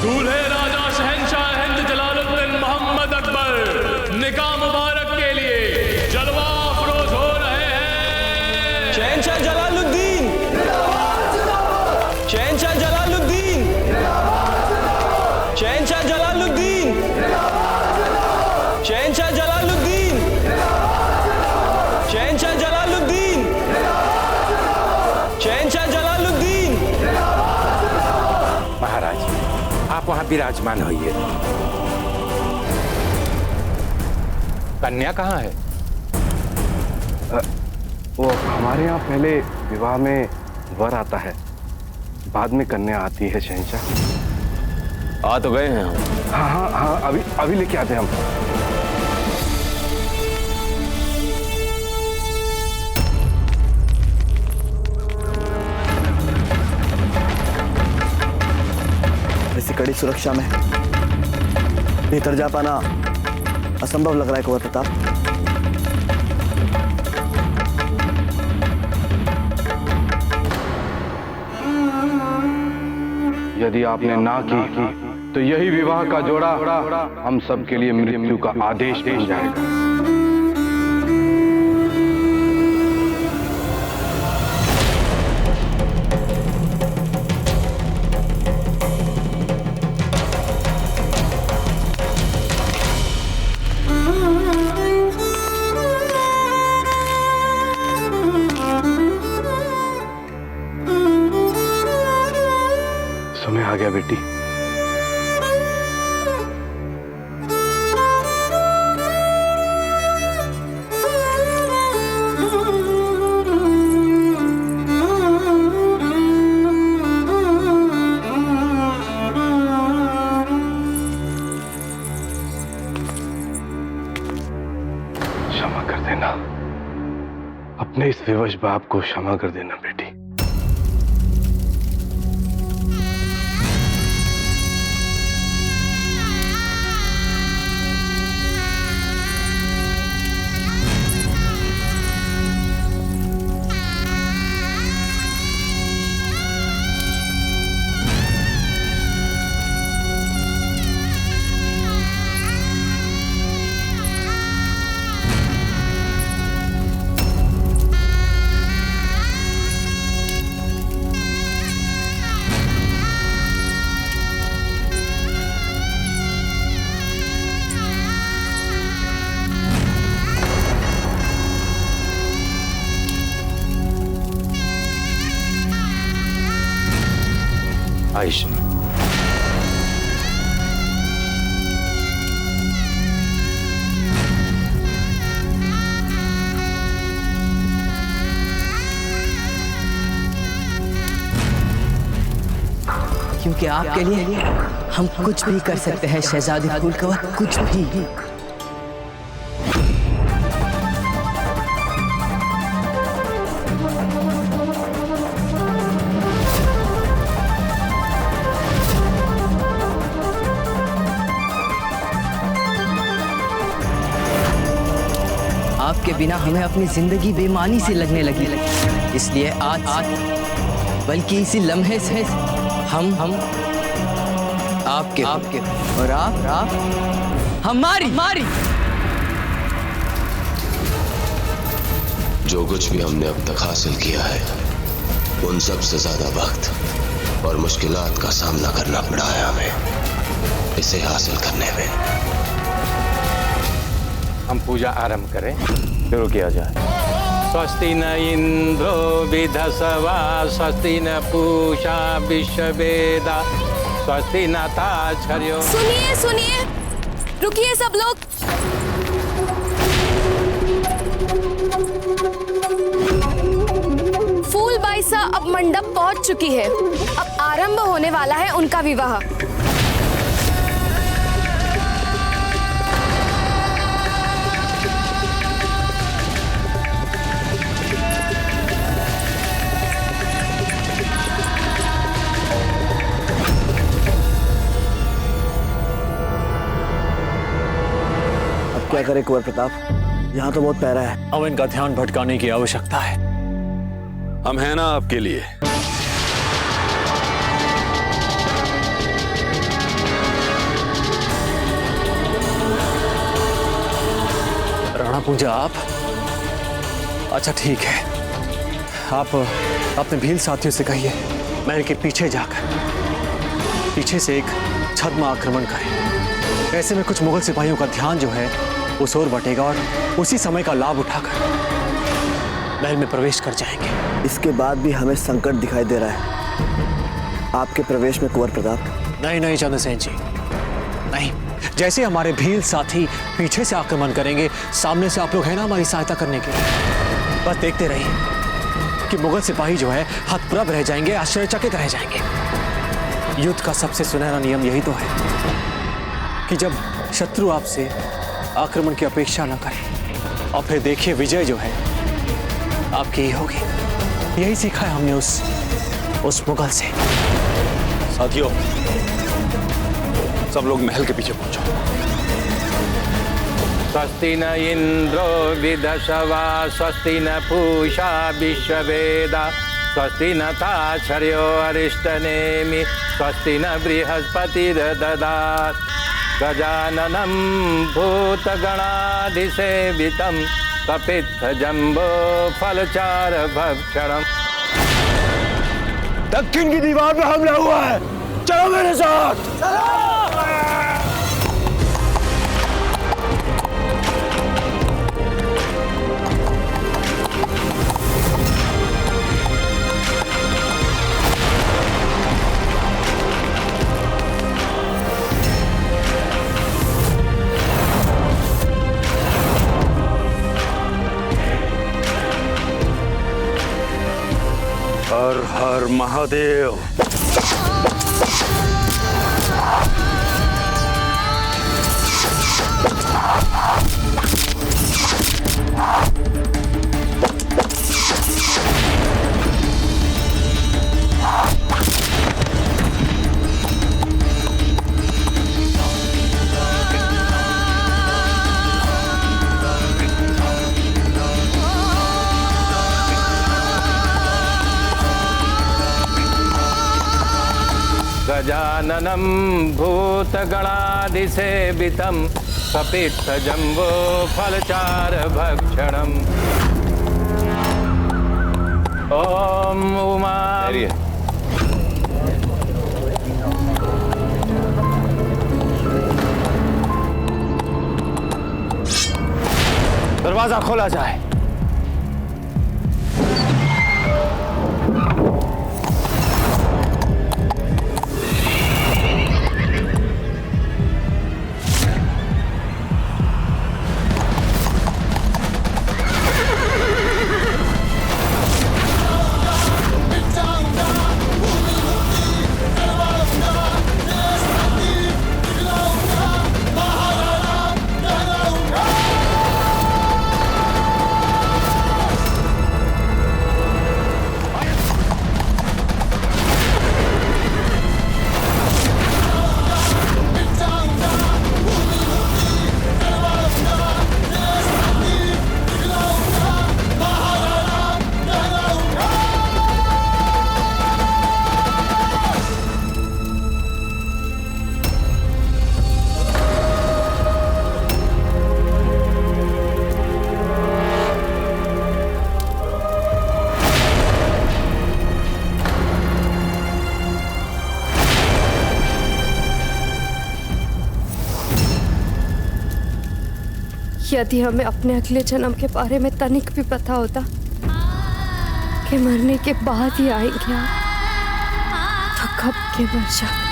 [SPEAKER 15] दूल्हे राजा शहंशाह हिंद जलालुद्दीन मोहम्मद अकबर निकाह मुबारक के लिए जलवा
[SPEAKER 16] शहंशाह जलालुद्दीन, शहंशाह जलालुद्दीन, शहंशाह जलालुद्दीन, शहंशाह जलालुद्दीन, शहंशाह जलालुद्दीन।
[SPEAKER 17] महाराज, आप वहां विराजमान होइए। कन्या कहाँ है?
[SPEAKER 6] वो हमारे यहाँ पहले विवाह में वर आता है, बाद में कन्या आती है शहंशाह।
[SPEAKER 2] आ तो गए हैं हम।
[SPEAKER 6] हाँ हाँ हाँ, अभी लेके आते हैं हम।
[SPEAKER 4] ऐसी कड़ी सुरक्षा में भीतर जा पाना असंभव लग रहा है कुंवर प्रताप।
[SPEAKER 6] यदि आपने ना की तो यही विवाह का जोड़ा हम सब के लिए मृत्यु का आदेश बन जाएगा। समय आ गया बेटी। क्षमा कर देना, अपने इस विवश बाप को क्षमा कर देना बेटी।
[SPEAKER 17] आइश,
[SPEAKER 1] क्योंकि आपके लिए हम कुछ भी कर सकते हैं शहजादी फूलकवर, कुछ भी। आपके बिना हमें अपनी जिंदगी बेमानी से लगने लगी, इसलिए आज बल्कि इसी लम्हे से हम आपके और आप हमारी।
[SPEAKER 18] जो कुछ भी हमने अब तक हासिल किया है, उन सब से ज्यादा वक्त और मुश्किलात का सामना करना पड़ा है हमें इसे हासिल करने में।
[SPEAKER 17] हम पूजा आरंभ करें?
[SPEAKER 2] शुरू किया जाए।
[SPEAKER 17] स्वस्ति न इंद्रो विधसवा, स्वस्ति न पूषा विश्ववेदा, स्वस्ति न ताक्षर्यो।
[SPEAKER 8] सुनिए, रुकिए सब लोग। फूल बाईसा अब मंडप पहुंच चुकी है। अब आरंभ होने वाला है उनका विवाह।
[SPEAKER 4] क्या करे कुंवर प्रताप, यहाँ तो बहुत प्यारा है।
[SPEAKER 10] अब इनका ध्यान भटकाने की आवश्यकता है।
[SPEAKER 14] हम हैं ना आपके लिए।
[SPEAKER 10] राणा पूजा आप? अच्छा ठीक है, आप अपने भील साथियों से कहिए महल के पीछे जाकर पीछे से एक छद्म आक्रमण करें। ऐसे में कुछ मुगल सिपाहियों का ध्यान जो है उस ओर बटेगा और उसी समय का लाभ उठाकर महल में प्रवेश कर जाएंगे।
[SPEAKER 4] इसके बाद भी हमें संकट दिखाई दे रहा है आपके प्रवेश में कुंवर प्रताप।
[SPEAKER 10] नहीं चंद्रसेन जी, नहीं। जैसे हमारे भील साथी पीछे से आक्रमण करेंगे, सामने से आप लोग हैं ना हमारी सहायता करने के लिए। बस देखते रहिए कि मुगल सिपाही जो है हतप्रभ रह जाएंगे, आश्चर्यचकित रह जाएंगे। युद्ध का सबसे सुनहरा नियम यही तो है कि जब शत्रु आपसे आक्रमण की अपेक्षा न करे और फिर देखिए विजय जो है आपकी ही होगी। यही सीखा है हमने उस मुगल से।
[SPEAKER 14] साथियों, सब लोग महल के पीछे पहुंचो।
[SPEAKER 17] स्वस्ति न इंद्रो विदशवा स्वस्ति न पूषा विश्ववेदा स्वस्ति न ताक्षर्यो अरिष्टनेमि स्वस्ति न बृहस्पतिर्ददात् गजाननं भूतगणाधिसेवितं कपित्थजम्बो फलचारभक्षणम्।
[SPEAKER 16] दक्षिण की दीवार पे हमला हुआ है, चलो मेरे साथ। चलो।
[SPEAKER 14] हर हर महादेव।
[SPEAKER 17] गजाननं भूतगणाधिसेवितं कपित्थजम्बो फलचारभक्षणम्। ओम उमा।
[SPEAKER 16] दरवाजा खोला जाए।
[SPEAKER 13] यदि हमें अपने अगले जन्म के बारे में तनिक भी पता होता कि मरने के बाद ही आएंगे आप, तो कब के मर जाते।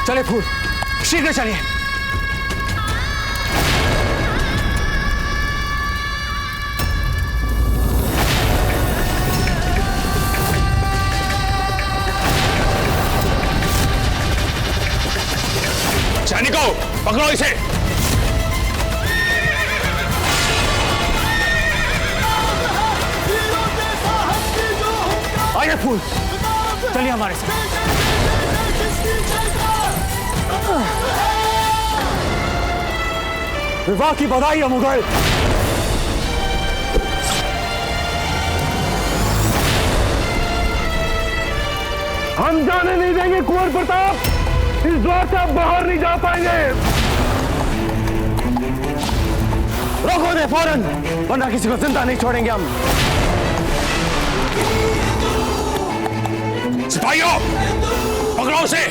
[SPEAKER 10] चले फूल, शीघ्र चलिए।
[SPEAKER 9] सैनिकों, पकड़ो इसे।
[SPEAKER 10] आइए फूल, चलिए हमारे साथ। विवाह की बधाई है मुगल।
[SPEAKER 16] हम जाने नहीं देंगे कुंवर प्रताप। इस द्वार से आप बाहर नहीं जा पाएंगे।
[SPEAKER 4] रोको दे फौरन, वरना किसी को जिंदा नहीं छोड़ेंगे हम।
[SPEAKER 9] सिपाहियों, पकड़ो उसे।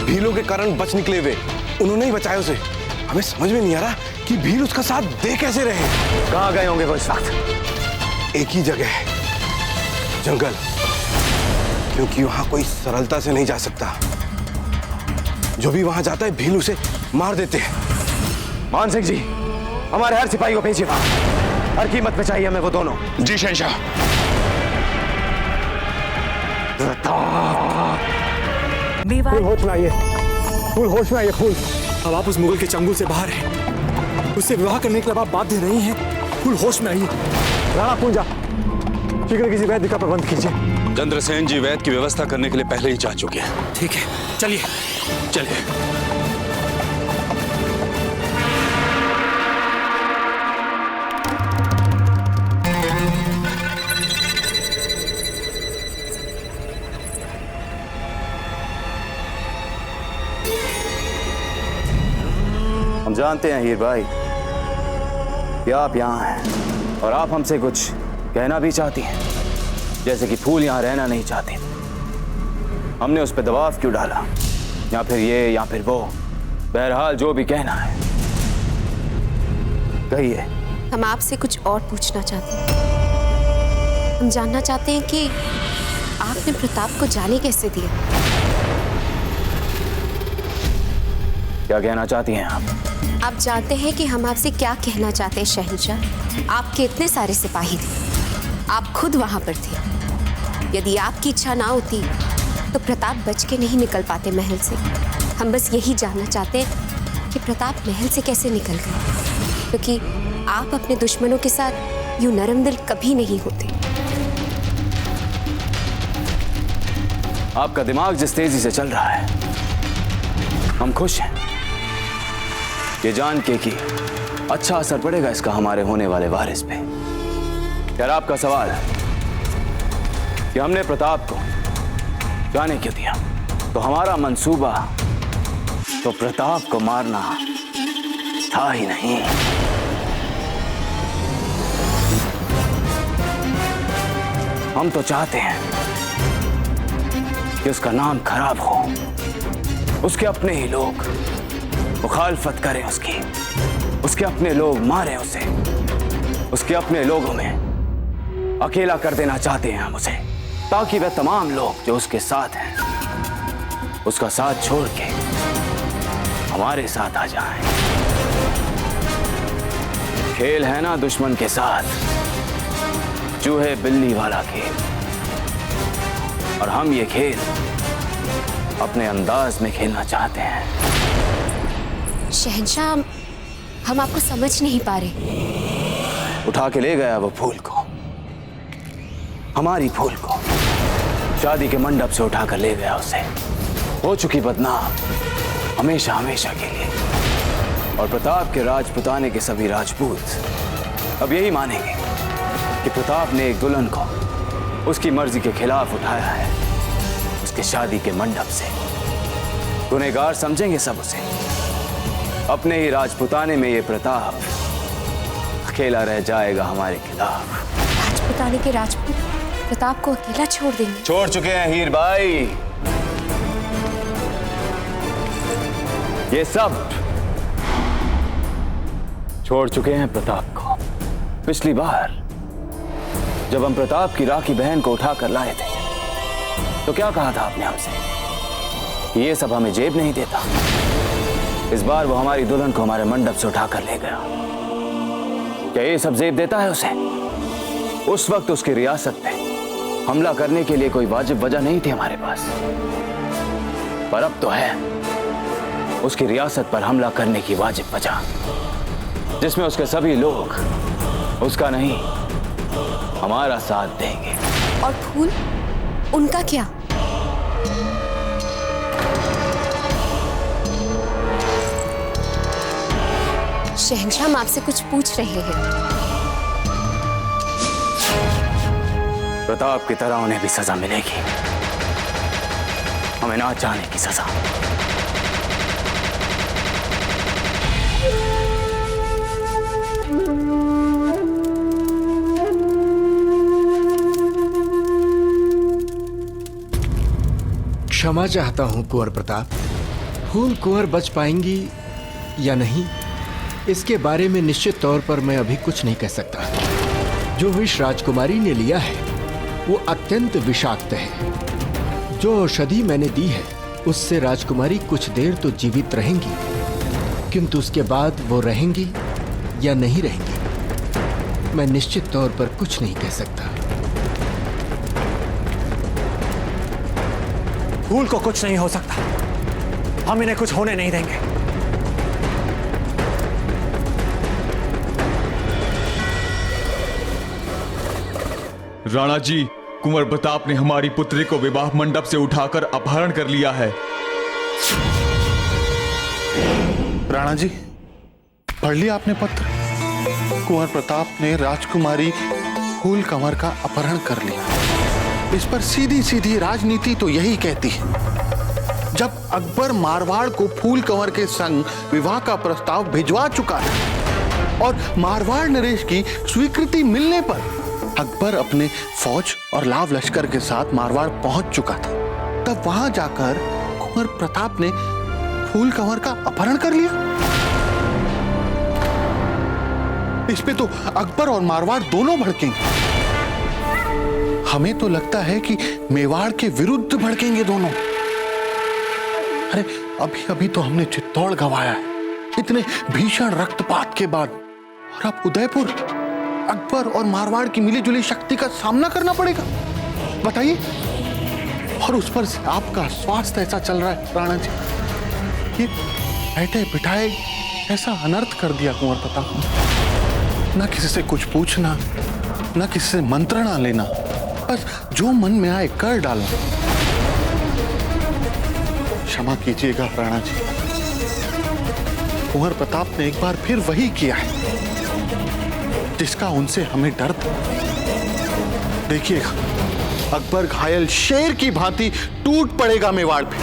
[SPEAKER 16] भीलों के कारण बच निकले वे, उन्होंने ही बचाया उसे। हमें समझ में नहीं आ रहा कि भील उसका साथ दे कैसे रहे।
[SPEAKER 4] कहाँ गए होंगे वो इस वक्त?
[SPEAKER 16] एक ही जगह है, जंगल, क्योंकि वहां कोई सरलता से नहीं जा सकता। जो भी वहां जाता है भील उसे मार देते हैं।
[SPEAKER 4] मान सिंह जी, हमारे हर सिपाही को भेजिए वहां। हर कीमत पे चाहिए हमें वो दोनों।
[SPEAKER 9] जी शहंशाह।
[SPEAKER 10] फूल होश में आइए, फूल होश में आइए। फूल, अब आप उस मुगल के चंगुल से बाहर हैं। उससे विवाह करने के लिए आप बाध्य नहीं हैं। फूल होश में आइए। राणा पूंजा, शीघ्र किसी वैद्य का प्रबंध कीजिए।
[SPEAKER 9] चंद्रसेन जी वैद्य की व्यवस्था करने के लिए पहले ही जा चुके हैं।
[SPEAKER 10] ठीक है, चलिए चलिए।
[SPEAKER 2] हम जानते हैं हीर भाई कि आप यहाँ हैं और आप हमसे कुछ कहना भी चाहती हैं, जैसे कि फूल यहाँ रहना नहीं चाहती। हमने उस पर दबाव क्यों डाला, या फिर ये या फिर वो, बहरहाल जो भी कहना है कहिए।
[SPEAKER 13] हम आपसे कुछ और पूछना चाहते हैं। हम जानना चाहते हैं कि आपने प्रताप को जाने कैसे दिया।
[SPEAKER 2] क्या कहना चाहती हैं आप?
[SPEAKER 13] आप जानते हैं कि हम आपसे क्या कहना चाहते हैं शहंशाह। आपके इतने सारे सिपाही थे, आप खुद वहां पर थे। यदि आपकी इच्छा ना होती तो प्रताप बच के नहीं निकल पाते महल से। हम बस यही जानना चाहते हैं कि प्रताप महल से कैसे निकल गए, क्योंकि आप अपने दुश्मनों के साथ यूं नरम दिल कभी नहीं होते।
[SPEAKER 2] आपका दिमाग जिस तेजी से चल रहा है, हम खुश हैं ये जान के कि अच्छा असर पड़ेगा इसका हमारे होने वाले वारिस पे। यार, आपका सवाल कि हमने प्रताप को जाने क्यों दिया, तो हमारा मंसूबा तो प्रताप को मारना था ही नहीं। हम तो चाहते हैं कि उसका नाम खराब हो, उसके अपने ही लोग मुखालफत करें उसकी, उसके अपने लोग मारें उसे, उसके अपने लोगों में अकेला कर देना चाहते हैं हम उसे, ताकि वह तमाम लोग जो उसके साथ हैं उसका साथ छोड़ के हमारे साथ आ जाएं। खेल है ना दुश्मन के साथ, चूहे बिल्ली वाला खेल, और हम ये खेल अपने अंदाज में खेलना चाहते हैं।
[SPEAKER 13] शहंशाह, हम आपको समझ नहीं पा रहे।
[SPEAKER 2] उठा के ले गया वो फूल को, हमारी फूल को, शादी के मंडप से उठा कर ले गया उसे। हो चुकी बदनाम हमेशा हमेशा के लिए। और प्रताप के राजपुताने के सभी राजपूत अब यही मानेंगे कि प्रताप ने एक दुल्हन को उसकी मर्जी के खिलाफ उठाया है उसके शादी के मंडप से। गुनहगार समझेंगे सब उसे। अपने ही राजपुताने में ये प्रताप अकेला रह जाएगा हमारे खिलाफ।
[SPEAKER 13] राजपुताने के राजपूत प्रताप को अकेला छोड़ देंगे?
[SPEAKER 2] छोड़ चुके हैं हीर भाई। ये सब छोड़ चुके हैं प्रताप को। पिछली बार जब हम प्रताप की राखी बहन को उठा कर लाए थे तो क्या कहा था आपने हमसे? ये सब हमें जेब नहीं देता। इस बार वो हमारी दुल्हन को हमारे मंडप से उठाकर ले गया। क्या ये सब जेब देता है उसे? उस वक्त उसकी रियासत पे हमला करने के लिए कोई वाजिब वजह नहीं थी हमारे पास, पर अब तो है उसकी रियासत पर हमला करने की वाजिब वजह, जिसमें उसके सभी लोग उसका नहीं हमारा साथ देंगे।
[SPEAKER 13] और फूल, उनका क्या? शहंशाह, हम आपसे कुछ पूछ रहे हैं।
[SPEAKER 2] प्रताप की तरह उन्हें भी सजा मिलेगी, हमें ना चाहने की सजा।
[SPEAKER 19] क्षमा चाहता हूं कुंवर प्रताप। फूल कुंवर बच पाएंगी या नहीं, इसके बारे में निश्चित तौर पर मैं अभी कुछ नहीं कह सकता। जो विष राजकुमारी ने लिया है वो अत्यंत विषाक्त है। जो औषधि मैंने दी है उससे राजकुमारी कुछ देर तो जीवित रहेंगी, किंतु उसके बाद वो रहेंगी या नहीं रहेंगी मैं निश्चित तौर पर कुछ नहीं कह सकता।
[SPEAKER 10] फूल को कुछ नहीं हो सकता, हम इन्हें कुछ होने नहीं देंगे।
[SPEAKER 20] राणा जी, कुंवर प्रताप ने हमारी पुत्री को विवाह मंडप से उठाकर अपहरण कर लिया है।
[SPEAKER 21] राणा जी, पढ़ लिया आपने पत्र? कुंवर प्रताप ने राजकुमारी फूल कंवर का अपहरण कर लिया। इस पर सीधी सीधी राजनीति तो यही कहती है, जब अकबर मारवाड़ को फूल कंवर के संग विवाह का प्रस्ताव भिजवा चुका है और मारवाड़ नरेश की स्वीकृति मिलने पर अकबर अपने फौज और लाव लश्कर के साथ मारवाड़ पहुंच चुका था, तब वहां जाकर कुंवर प्रताप ने फूल कंवर का अपहरण कर लिया। इस पे तो अकबर और मारवाड़ दोनों भड़केंगे। हमें तो लगता है कि मेवाड़ के विरुद्ध भड़केंगे दोनों। अरे अभी अभी तो हमने चित्तौड़ गंवाया है, इतने भीषण रक्तपात के बाद, और अब उदयपुर अकबर और मारवाड़ की मिलीजुली शक्ति का सामना करना पड़ेगा, बताइए। और उस पर से आपका स्वास्थ्य ऐसा चल रहा है राणा जी, ये बैठे बिठाए ऐसा अनर्थ कर दिया कुंवर प्रताप ने। ना किसी से कुछ पूछना, ना किसी से मंत्रणा लेना, बस जो मन में आए कर डालना। क्षमा कीजिएगा राणा जी, कुंवर प्रताप ने एक बार फिर वही किया है जिसका उनसे हमें डर था। देखिएगा, अकबर घायल शेर की भांति टूट पड़ेगा मेवाड़ पे,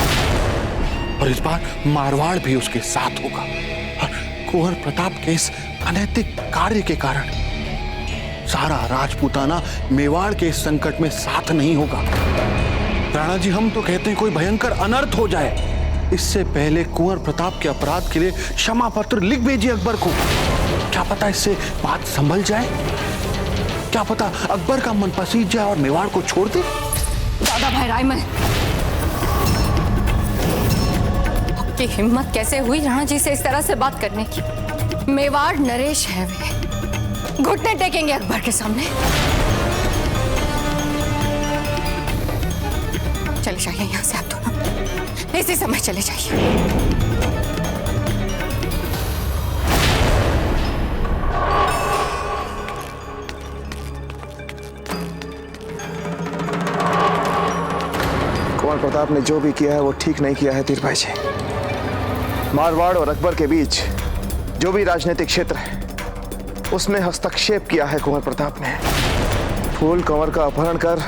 [SPEAKER 21] और इस बार मारवाड़ भी उसके साथ होगा। और कुंवर प्रताप के इस अनैतिक कार्य के कारण सारा राजपूताना मेवाड़ के इस संकट में साथ नहीं होगा। राणा जी, हम तो कहते हैं कोई भयंकर अनर्थ हो जाए, इससे पहले कुंवर प्रताप के अपराध के लिए क्षमा पत्र लिख भेजिए अकबर को। क्या पता इससे बात संभल जाए, क्या पता अकबर का मन पसीज जाए और मेवाड़ को छोड़ दे।
[SPEAKER 13] दादा भाई रायमल, आपकी हिम्मत कैसे हुई राणा जी से इस तरह से बात करने की? मेवाड़ नरेश है, वे घुटने टेकेंगे अकबर के सामने। चले जाइए यहाँ से आप दोनों, इसी समय चले जाइए।
[SPEAKER 4] कुंवर प्रताप ने जो भी किया है वो ठीक नहीं किया है तीर भाई जी। मारवाड़ और अकबर के बीच जो भी राजनीतिक क्षेत्र है उसमें हस्तक्षेप किया है कुंवर प्रताप ने। फूल कंवर का अपहरण कर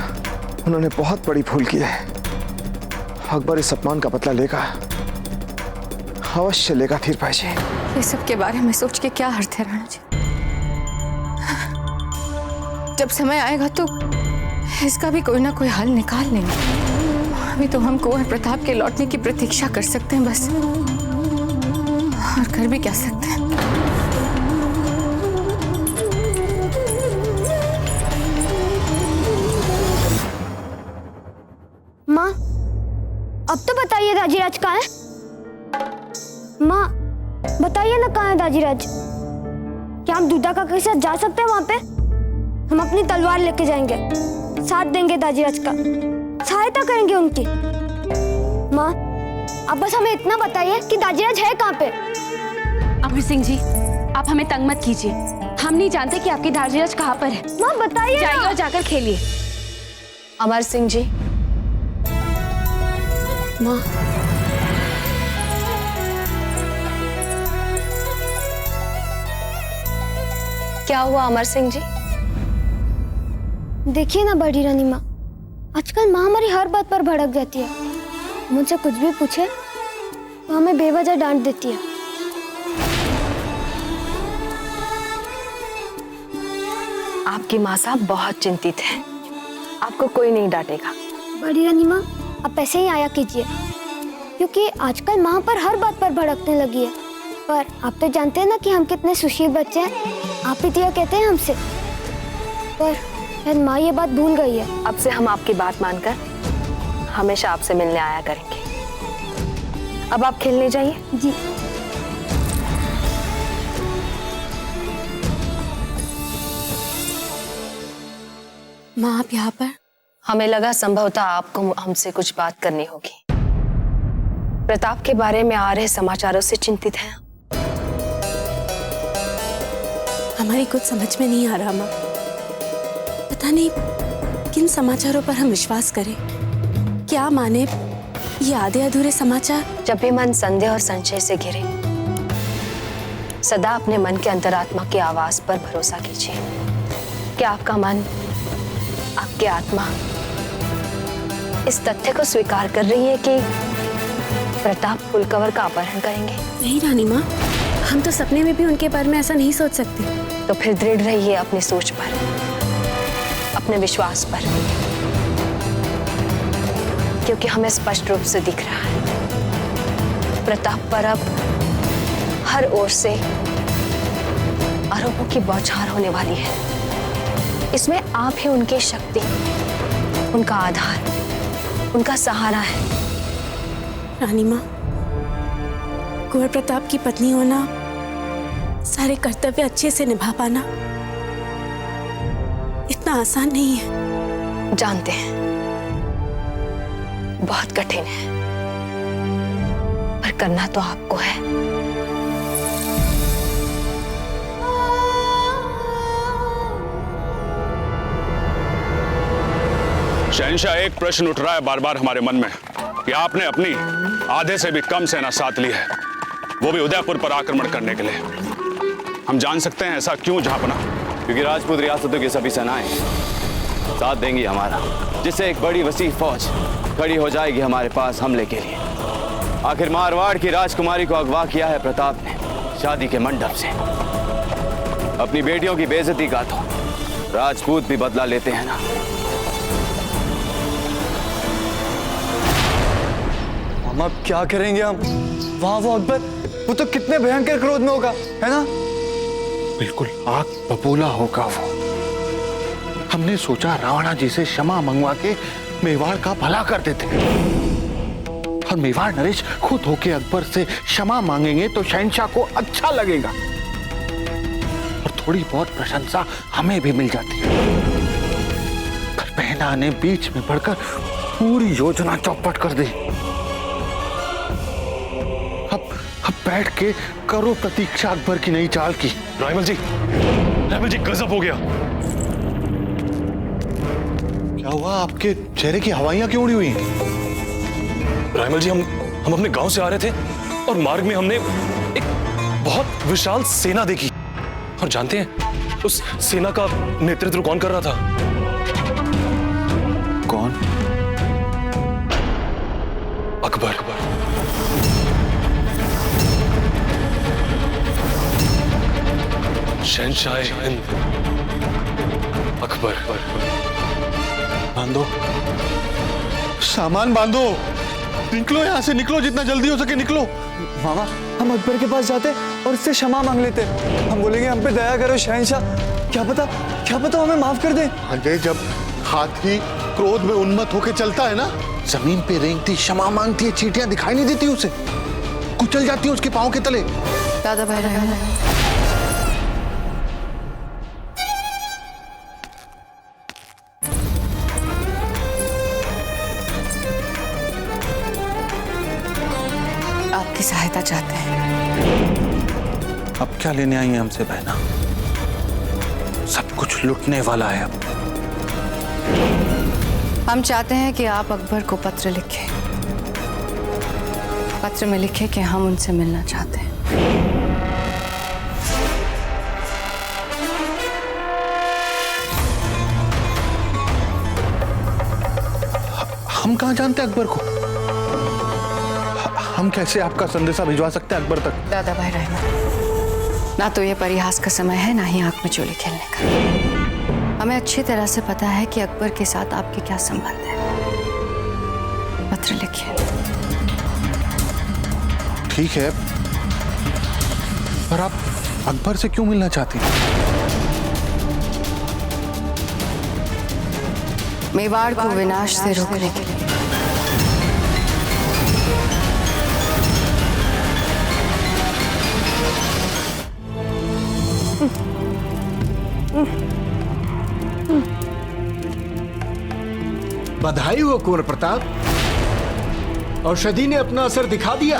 [SPEAKER 4] उन्होंने बहुत बड़ी भूल की है। अकबर इस अपमान का बदला लेगा, अवश्य लेगा तीर भाई जी।
[SPEAKER 13] ये सब के बारे में सोच के क्या अर्थ है राणा जी? जब समय आएगा तो इसका भी कोई ना कोई हल निकाल लेंगे। अभी तो हम कुंवर प्रताप के लौटने की प्रतीक्षा कर सकते हैं बस, और कर भी क्या सकते हैं।
[SPEAKER 7] अब तो बताइए दाजीराज कहाँ है? माँ बताइए ना कहाँ है दाजीराज? क्या हम दूधा काका के साथ जा सकते हैं वहाँ पे? हम अपनी तलवार लेके जाएंगे, साथ देंगे दाजीराज का, सहायता करेंगे उनकी। माँ अब बस हमें इतना बताइए कि दाजीराज है कहाँ पे?
[SPEAKER 13] अमर सिंह जी, आप हमें तंग मत कीजिए। हम नहीं जानते कि आपकी दाजीराज कहाँ पर है।
[SPEAKER 7] माँ बताइए।
[SPEAKER 13] जाइए और जाकर खेलिए।
[SPEAKER 8] अमर सिंह जी।
[SPEAKER 13] माँ
[SPEAKER 8] क्या हुआ अमर सिंह जी?
[SPEAKER 7] देखिए ना बड़ी रानी माँ, आजकल माँ हमारी हर बात पर भड़क जाती है। मुझसे कुछ भी पूछे तो हमें बेवजह डांट देती है।
[SPEAKER 8] आपकी माँ साहब बहुत चिंतित है, आपको कोई नहीं डांटेगा।
[SPEAKER 7] बड़ी रानी माँ आप ऐसे ही आया कीजिए, क्योंकि आजकल माँ पर हर बात पर भड़कने लगी है। पर आप तो जानते हैं ना कि हम कितने सुशील बच्चे हैं, आप ही तो यह कहते हैं हमसे। पर शायद माँ ये बात भूल गई है।
[SPEAKER 8] अब से हम आपकी बात मानकर हमेशा आपसे मिलने आया करेंगे। अब आप खेलने जाइए।
[SPEAKER 7] जी।
[SPEAKER 13] माँ आप यहाँ पर?
[SPEAKER 8] हमें लगा संभवतः आपको हमसे कुछ बात करनी होगी। प्रताप के बारे में आ रहे समाचारों से चिंतित हैं।
[SPEAKER 13] हमारी कुछ समझ में नहीं आ रहा माँ। पता नहीं किन समाचारों पर हम विश्वास करें, क्या माने ये आधे अधूरे समाचार।
[SPEAKER 8] जब भी मन संदेह और संशय से घिरे, सदा अपने मन के अंतरात्मा की आवाज पर भरोसा कीजिए। क्या आपका मन, आपकी आत्मा इस तथ्य को स्वीकार कर रही है कि प्रताप फूलकवर का अपहरण करेंगे?
[SPEAKER 13] नहीं रानी माँ, हम तो सपने में भी उनके बारे में ऐसा नहीं सोच सकते।
[SPEAKER 8] तो फिर दृढ़ रहिए अपनी सोच पर, अपने विश्वास पर, क्योंकि हमें स्पष्ट रूप से दिख रहा है प्रताप पर अब हर ओर से आरोपों की बौछार होने वाली है। इसमें आप ही उनकी शक्ति, उनका आधार, उनका सहारा है।
[SPEAKER 13] रानी माँ, कुंवर प्रताप की पत्नी होना, सारे कर्तव्य अच्छे से निभा पाना इतना आसान नहीं है।
[SPEAKER 8] जानते हैं बहुत कठिन है, पर करना तो आपको है।
[SPEAKER 9] शहंशाह, एक प्रश्न उठ रहा है बार बार हमारे मन में कि आपने अपनी आधे से भी कम सेना साथ ली है, वो भी उदयपुर पर आक्रमण करने के लिए। हम जान सकते हैं ऐसा क्यों जहांपना?
[SPEAKER 2] क्योंकि राजपूत रियासतों की सभी सेनाएं साथ देंगी हमारा, जिससे एक बड़ी वसी फौज खड़ी हो जाएगी हमारे पास हमले के लिए। आखिर मारवाड़ की राजकुमारी को अगवा किया है प्रताप ने शादी के मंडप से। अपनी बेटियों की बेइज्जती का तो राजपूत भी बदला लेते हैं ना।
[SPEAKER 4] हम अब क्या करेंगे? हम वहां वो अकबर, वो तो कितने भयंकर क्रोध में होगा, है ना?
[SPEAKER 21] बिल्कुल आग बबूला होगा वो। हमने सोचा रावणा जी से क्षमा मंगवा के मेवाड़ का भला कर देते, और मेवाड़ नरेश खुद होके अकबर से क्षमा मांगेंगे तो शहंशाह को अच्छा लगेगा और थोड़ी बहुत प्रशंसा हमें भी मिल जाती है। पर बहना ने बीच में पड़कर पूरी योजना चौपट कर दी। अब बैठ के करो प्रतीक्षा अकबर की नई चाल की।
[SPEAKER 14] रायमल जी गजब हो गया।
[SPEAKER 21] क्या हुआ? आपके चेहरे की हवाइयां क्यों उड़ी हुई हैं?
[SPEAKER 14] रायमल जी, हम अपने गांव से आ रहे थे और मार्ग में हमने एक बहुत विशाल सेना देखी। और जानते हैं उस सेना का नेतृत्व कौन कर रहा था?
[SPEAKER 21] कौन?
[SPEAKER 14] अकबर। शहंशाह हिंद अकबर।
[SPEAKER 21] बांधो, सामान बांधो, निकलो यहाँ से, निकलो, जितना जल्दी हो सके निकलो।
[SPEAKER 4] मामा, हम अकबर के पास जाते और उससे क्षमा मांग लेते। हम बोलेंगे हम पे दया करो शहंशाह, क्या पता हमें माफ कर दे।
[SPEAKER 21] अजय, जब हाथी क्रोध में उन्मत्त होकर चलता है ना, जमीन पे रेंगती क्षमा मांगती है, चींटियां दिखाई नहीं देती उसे, कुचल जाती है उसके पांव के तले।
[SPEAKER 8] दादा भाई आपकी सहायता चाहते हैं।
[SPEAKER 21] अब क्या लेने आई है हमसे बहना? सब कुछ लुटने वाला है अब।
[SPEAKER 8] हम चाहते हैं कि आप अकबर को पत्र लिखें। पत्र में लिखें कि हम उनसे मिलना चाहते हैं।
[SPEAKER 21] हम कहाँ जानते हैं अकबर को? हम कैसे आपका संदेशा भिजवा सकते हैं अकबर तक?
[SPEAKER 8] दादा भाई रहना, ना तो ये परिहास का समय है, ना ही आंख में चोली खेलने का। हमें अच्छी तरह से पता है कि अकबर के साथ आपके क्या संबंध है। पत्र लिखिए।
[SPEAKER 21] ठीक है, पर आप अकबर से क्यों मिलना चाहती हैं?
[SPEAKER 8] मेवाड़ को विनाश से रोकने के लिए।
[SPEAKER 19] बधाई हो कुंवर प्रताप, औषधि ने अपना असर दिखा दिया।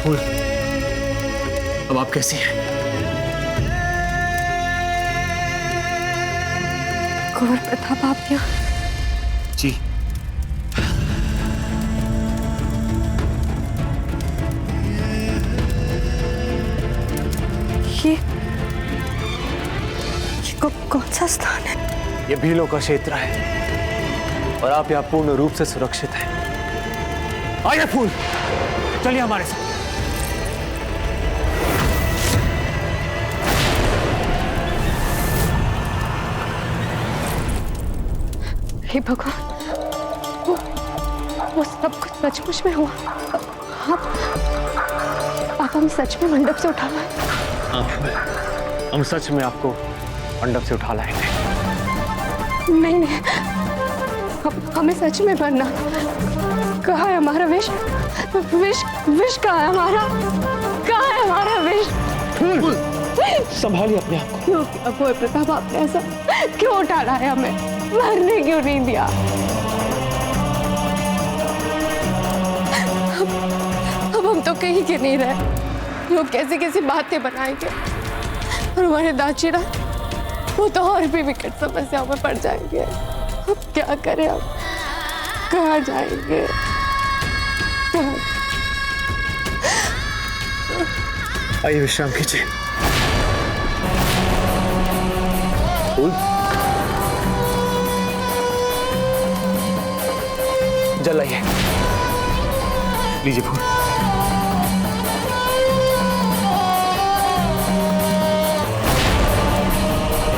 [SPEAKER 10] फूल, अब आप कैसी हैं?
[SPEAKER 13] कुंवर प्रताप आप यहाँ?
[SPEAKER 10] जी,
[SPEAKER 13] ये कौन सा स्थान है?
[SPEAKER 10] ये भीलों का क्षेत्र है और आप यहाँ पूर्ण रूप से सुरक्षित हैं। आइए फूल, चलिए हमारे साथ।
[SPEAKER 13] हे भगवान, वो सब कुछ सचमुच में हुआ? आप हम सच में मंडप से उठा लाए?
[SPEAKER 10] हम सच में आपको मंडप से उठा लाएंगे।
[SPEAKER 13] नहीं, हमें सच में मरना। कहाँ है हमारा विष? विष कहाँ है हमारा? कहाँ है हमारा विष?
[SPEAKER 10] संभालिए अपने आप को।
[SPEAKER 13] क्यों कुंवर प्रताप आपने ऐसा क्यों उठा लाया? हमें मरने क्यों नहीं दिया? अब हम तो कहीं के नहीं रहे। लोग कैसी कैसी बातें बनाएंगे और हमारे दाचीराज वो तो और भी विकट समस्याओं में पड़ जाएंगे। अब क्या करें? अब कहाँ जाएंगे?
[SPEAKER 10] आइए विश्राम कीजिए। फूल, जल आइए, लीजिए फूल।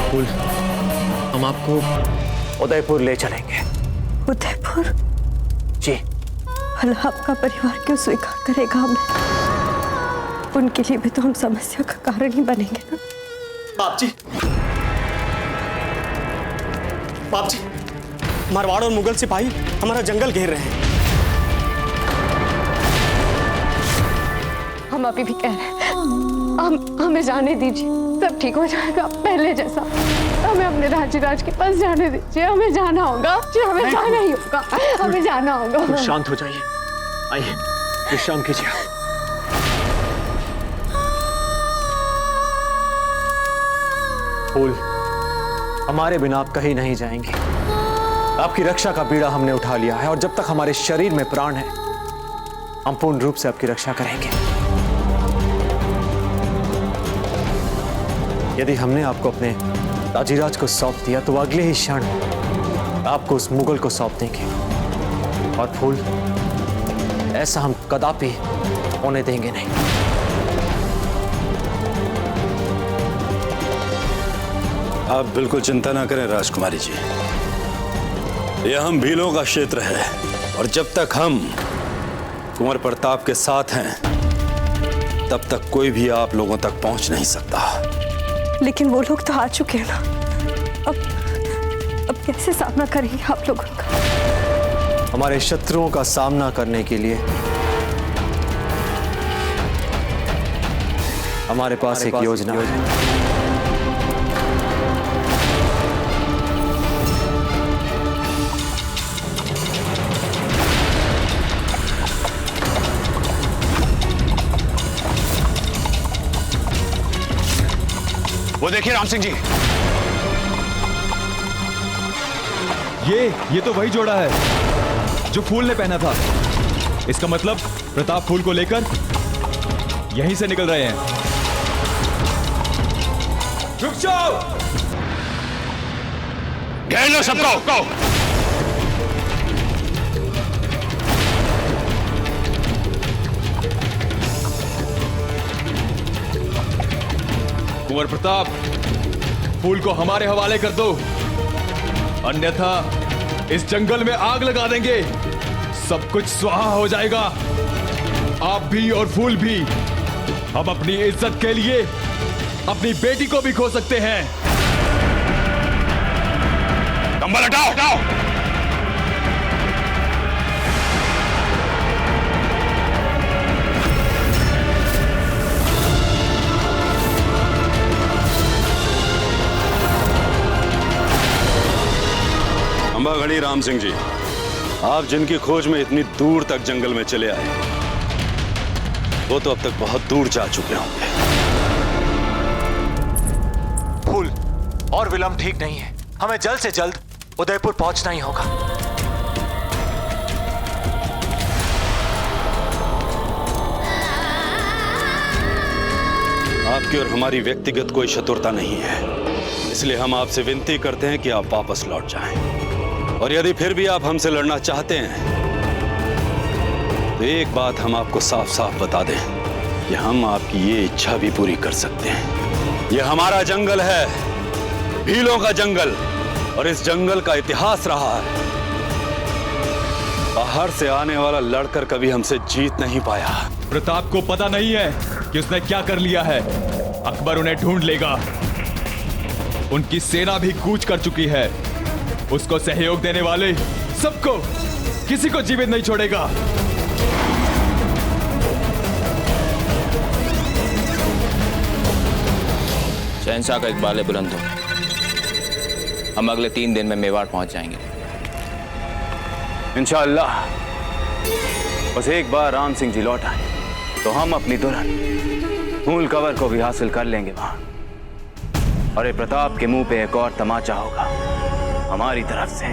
[SPEAKER 10] फूल, हम आपको उदयपुर ले चलेंगे।
[SPEAKER 13] उदयपुर?
[SPEAKER 10] जी।
[SPEAKER 13] भला आपका परिवार क्यों स्वीकार करेगा हमें? उनके लिए भी तो हम समस्या का कारण ही बनेंगे ना।
[SPEAKER 5] बाप जी, मारवाड़ और मुगल सिपाही हमारा जंगल घेर रहे हैं।
[SPEAKER 13] हम अभी भी कह रहे हैं, हमें जाने दीजिए, सब ठीक हो जाएगा पहले जैसा। हमें अपने दाचीराज के पास जाने दीजिए। हमें जाना होगा जी, हमें जाना ही होगा, हमें जाना होगा।
[SPEAKER 10] शांत हो जाइए, आइए विश्राम कीजिए। फूल, हमारे बिना आप कहीं नहीं जाएंगे। आपकी रक्षा का बीड़ा हमने उठा लिया है और जब तक हमारे शरीर में प्राण है हम पूर्ण रूप से आपकी रक्षा करेंगे। यदि हमने आपको अपने दाजीराज को सौंप दिया तो अगले ही क्षण आपको उस मुगल को सौंप देंगे। और फूल, ऐसा हम कदापि होने देंगे नहीं।
[SPEAKER 11] आप बिल्कुल चिंता ना करें राजकुमारी जी, यह हम भीलों का क्षेत्र है और जब तक हम कुंवर प्रताप के साथ हैं तब तक कोई भी आप लोगों तक पहुंच नहीं सकता।
[SPEAKER 13] लेकिन वो लोग तो आ चुके हैं ना, अब कैसे सामना करेंगे आप लोगों का?
[SPEAKER 10] हमारे शत्रुओं का सामना करने के लिए हमारे पास एक योजना है।
[SPEAKER 9] वो देखिए राम सिंह जी,
[SPEAKER 20] ये तो वही जोड़ा है जो फूल ने पहना था। इसका मतलब प्रताप फूल को लेकर यहीं से निकल रहे हैं। रुक जाओ!
[SPEAKER 9] घेर लो सबको।
[SPEAKER 20] कुंवर प्रताप, फूल को हमारे हवाले कर दो, अन्यथा इस जंगल में आग लगा देंगे, सब कुछ स्वाहा हो जाएगा, आप भी और फूल भी। हम अपनी इज्जत के लिए अपनी बेटी को भी खो सकते हैं।
[SPEAKER 9] कंबल हटाओ।
[SPEAKER 11] अंबागढ़ी राम सिंह जी, आप जिनकी खोज में इतनी दूर तक जंगल में चले आए, वो तो अब तक बहुत दूर जा चुके होंगे।
[SPEAKER 10] फूल, और विलंब ठीक नहीं है, हमें जल्द से जल्द उदयपुर पहुंचना ही होगा।
[SPEAKER 11] आपकी और हमारी व्यक्तिगत कोई शत्रुता नहीं है, इसलिए हम आपसे विनती करते हैं कि आप वापस लौट जाएं। और यदि फिर भी आप हमसे लड़ना चाहते हैं तो एक बात हम आपको साफ साफ बता दें कि हम आपकी ये इच्छा भी पूरी कर सकते हैं। ये हमारा जंगल है, भीलों का जंगल, और इस जंगल का इतिहास रहा है, बाहर से आने वाला लड़कर कभी हमसे जीत नहीं पाया।
[SPEAKER 20] प्रताप को पता नहीं है कि उसने क्या कर लिया है। अकबर उन्हें ढूंढ लेगा, उनकी सेना भी कूच कर चुकी है। उसको सहयोग देने वाले सबको, किसी को जीवित नहीं छोड़ेगा।
[SPEAKER 17] शहंशाह का इकबाल बुलंद हो, हम अगले 3 दिन में मेवाड़ पहुंच जाएंगे
[SPEAKER 2] इंशाअल्लाह। बस एक बार राम सिंह जी लौट आए तो हम अपनी दुल्हन फूल कंवर को भी हासिल कर लेंगे वहां। और ये प्रताप के मुंह पे एक और तमाचा होगा हमारी तरफ से।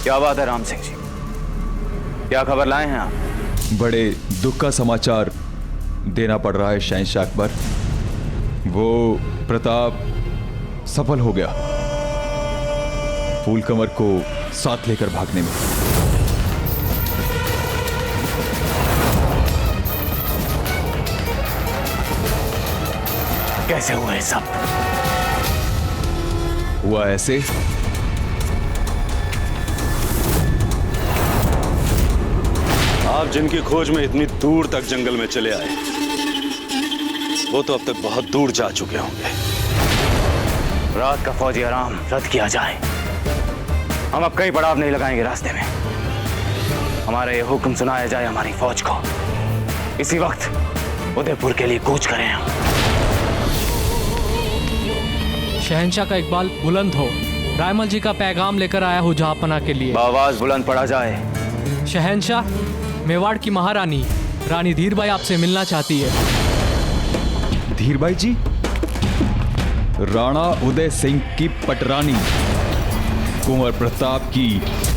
[SPEAKER 2] क्या बात है राम सिंह जी, क्या खबर लाए हैं आप?
[SPEAKER 20] बड़े दुख का समाचार देना पड़ रहा है शहंशाह अकबर। वो प्रताप सफल हो गया फूल कंवर को साथ लेकर भागने में।
[SPEAKER 2] कैसे हुआ ये सब?
[SPEAKER 20] हुआ ऐसे,
[SPEAKER 11] आप जिनकी खोज में इतनी दूर तक जंगल में चले आए, वो तो अब तक बहुत दूर जा चुके होंगे।
[SPEAKER 2] रात का फौजी आराम रद्द किया जाए, हम अब कई पड़ाव नहीं लगाएंगे रास्ते में। हमारा ये हुक्म सुनाया जाए हमारी फौज को, इसी वक्त उदयपुर के लिए कूच करें हम।
[SPEAKER 15] शहंशाह का इकबाल बुलंद हो, रायमल जी का पैगाम लेकर आया हूँ जहांपना के लिए।
[SPEAKER 2] आवाज बुलंद पड़ा जाए।
[SPEAKER 15] शहंशाह, मेवाड़ की महारानी रानी धीरबाई आपसे मिलना चाहती है।
[SPEAKER 20] धीरबाई जी? राणा उदय सिंह की पटरानी, कुंवर प्रताप की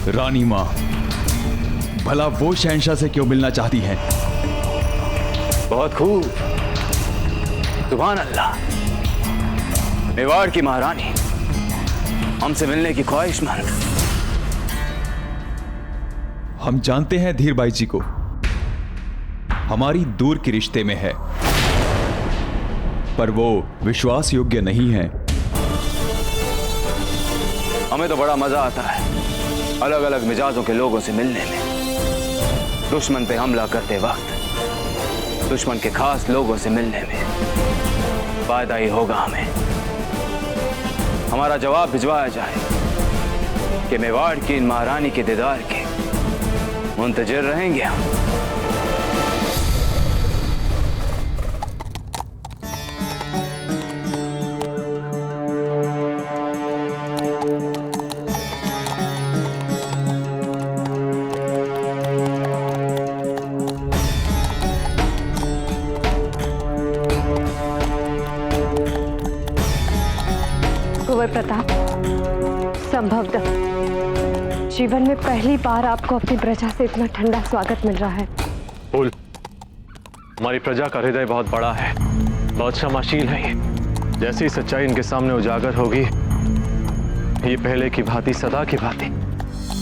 [SPEAKER 20] रानी मां, भला वो शहंशाह से क्यों मिलना चाहती हैं?
[SPEAKER 2] बहुत खूब, सुभान अल्लाह। मेवाड़ की महारानी हमसे मिलने की ख्वाहिशमंद।
[SPEAKER 20] हम जानते हैं धीरबाई जी को, हमारी दूर के रिश्ते में है, पर वो विश्वास योग्य नहीं है।
[SPEAKER 2] हमें तो बड़ा मजा आता है अलग अलग मिजाजों के लोगों से मिलने में। दुश्मन पे हमला करते वक्त दुश्मन के खास लोगों से मिलने में फायदा ही होगा हमें। हमारा जवाब भिजवाया जाए कि मेवाड़ की इन महारानी के दीदार के मुंतजिर रहेंगे हम।
[SPEAKER 12] कुंवर प्रताप, संभवतः जीवन में पहली बार आपको अपनी प्रजा से इतना ठंडा स्वागत मिल रहा है।
[SPEAKER 10] फूल, हमारी प्रजा का हृदय बहुत बड़ा है, बहुत क्षमाशील है। जैसे ही सच्चाई इनके सामने उजागर होगी, ये पहले की भांति, सदा की भांति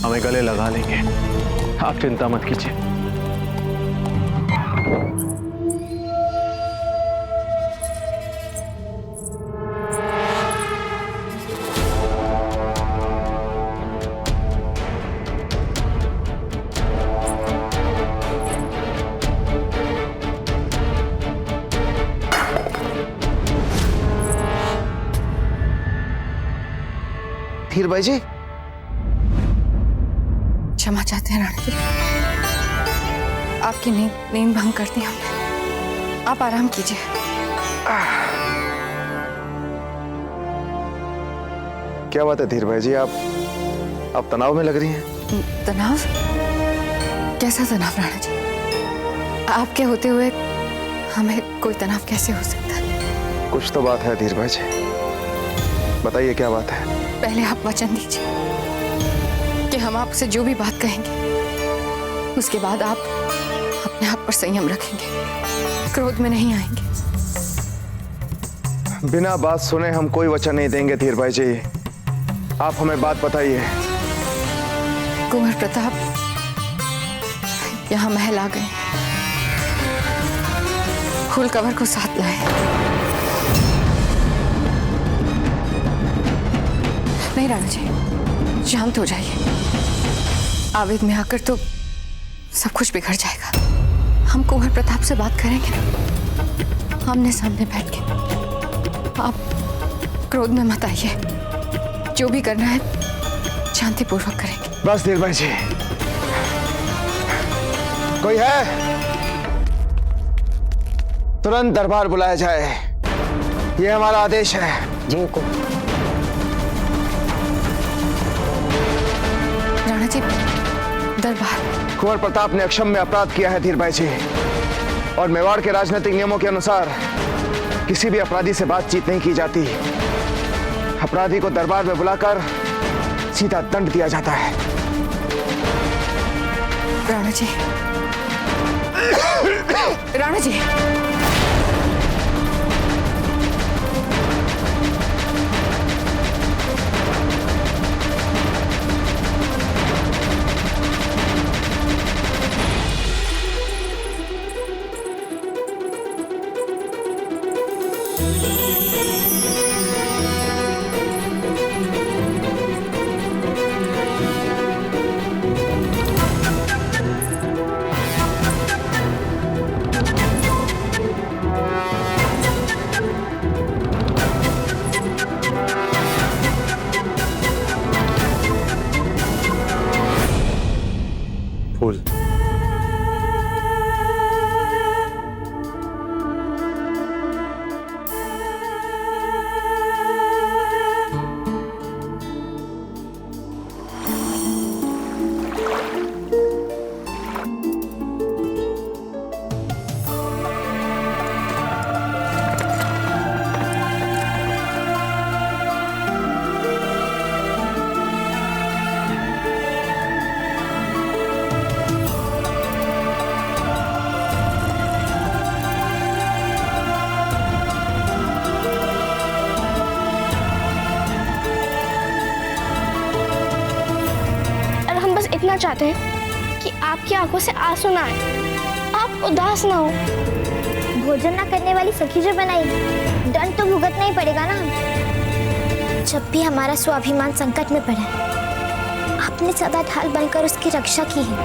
[SPEAKER 10] हमें गले लगा लेंगे। आप चिंता मत कीजिए।
[SPEAKER 4] धीर भाई जी,
[SPEAKER 3] क्षमा चाहते हैं रानी जी, आपकी नींद भंग कर दी हमने। आप आराम कीजिए।
[SPEAKER 4] क्या बात है धीर भाई जी, आप तनाव में लग रही हैं।
[SPEAKER 3] तनाव? कैसा तनाव राणा जी? आपके होते हुए हमें कोई तनाव कैसे हो सकता है?
[SPEAKER 4] कुछ तो बात है धीर भाई जी, बताइए क्या बात है।
[SPEAKER 3] पहले आप वचन दीजिए कि हम आपसे जो भी बात कहेंगे उसके बाद आप अपने आप पर संयम रखेंगे, क्रोध में नहीं आएंगे।
[SPEAKER 4] बिना बात सुने हम कोई वचन नहीं देंगे धीर भाई जी, आप हमें बात बताइए।
[SPEAKER 3] कुंवर प्रताप यहाँ महल आ गए, फूल कवर को साथ लाए। नहीं राणा जी, शांत हो जाइए। आवेग में आकर तो सब कुछ बिगड़ जाएगा। हम कुंवर प्रताप से बात करेंगे ना, आमने सामने बैठ के। आप क्रोध में मत आइए, जो भी करना है शांतिपूर्वक करेंगे।
[SPEAKER 4] बस धीर भाई जी, कोई है? तुरंत दरबार बुलाया जाए, ये हमारा आदेश है। जी को
[SPEAKER 3] राणा जी, दरबार।
[SPEAKER 4] कुंवर प्रताप ने अक्षम्य अपराध किया है धीर भाई जी, और मेवाड़ के राजनीतिक नियमों के अनुसार किसी भी अपराधी से बातचीत नहीं की जाती। अपराधी को दरबार में बुलाकर सीधा दंड दिया जाता है।
[SPEAKER 3] राणा जी, राणा जी,
[SPEAKER 10] फूल,
[SPEAKER 7] इतना चाहते हैं कि आपकी आंखों से आंसू ना आए, आप उदास ना हो। भोजन ना करने वाली सखी जो बनाई, दंड तो भुगतना ही पड़ेगा ना। जब भी हमारा स्वाभिमान संकट में पड़ा, आपने सदा ढाल बनकर उसकी रक्षा की है।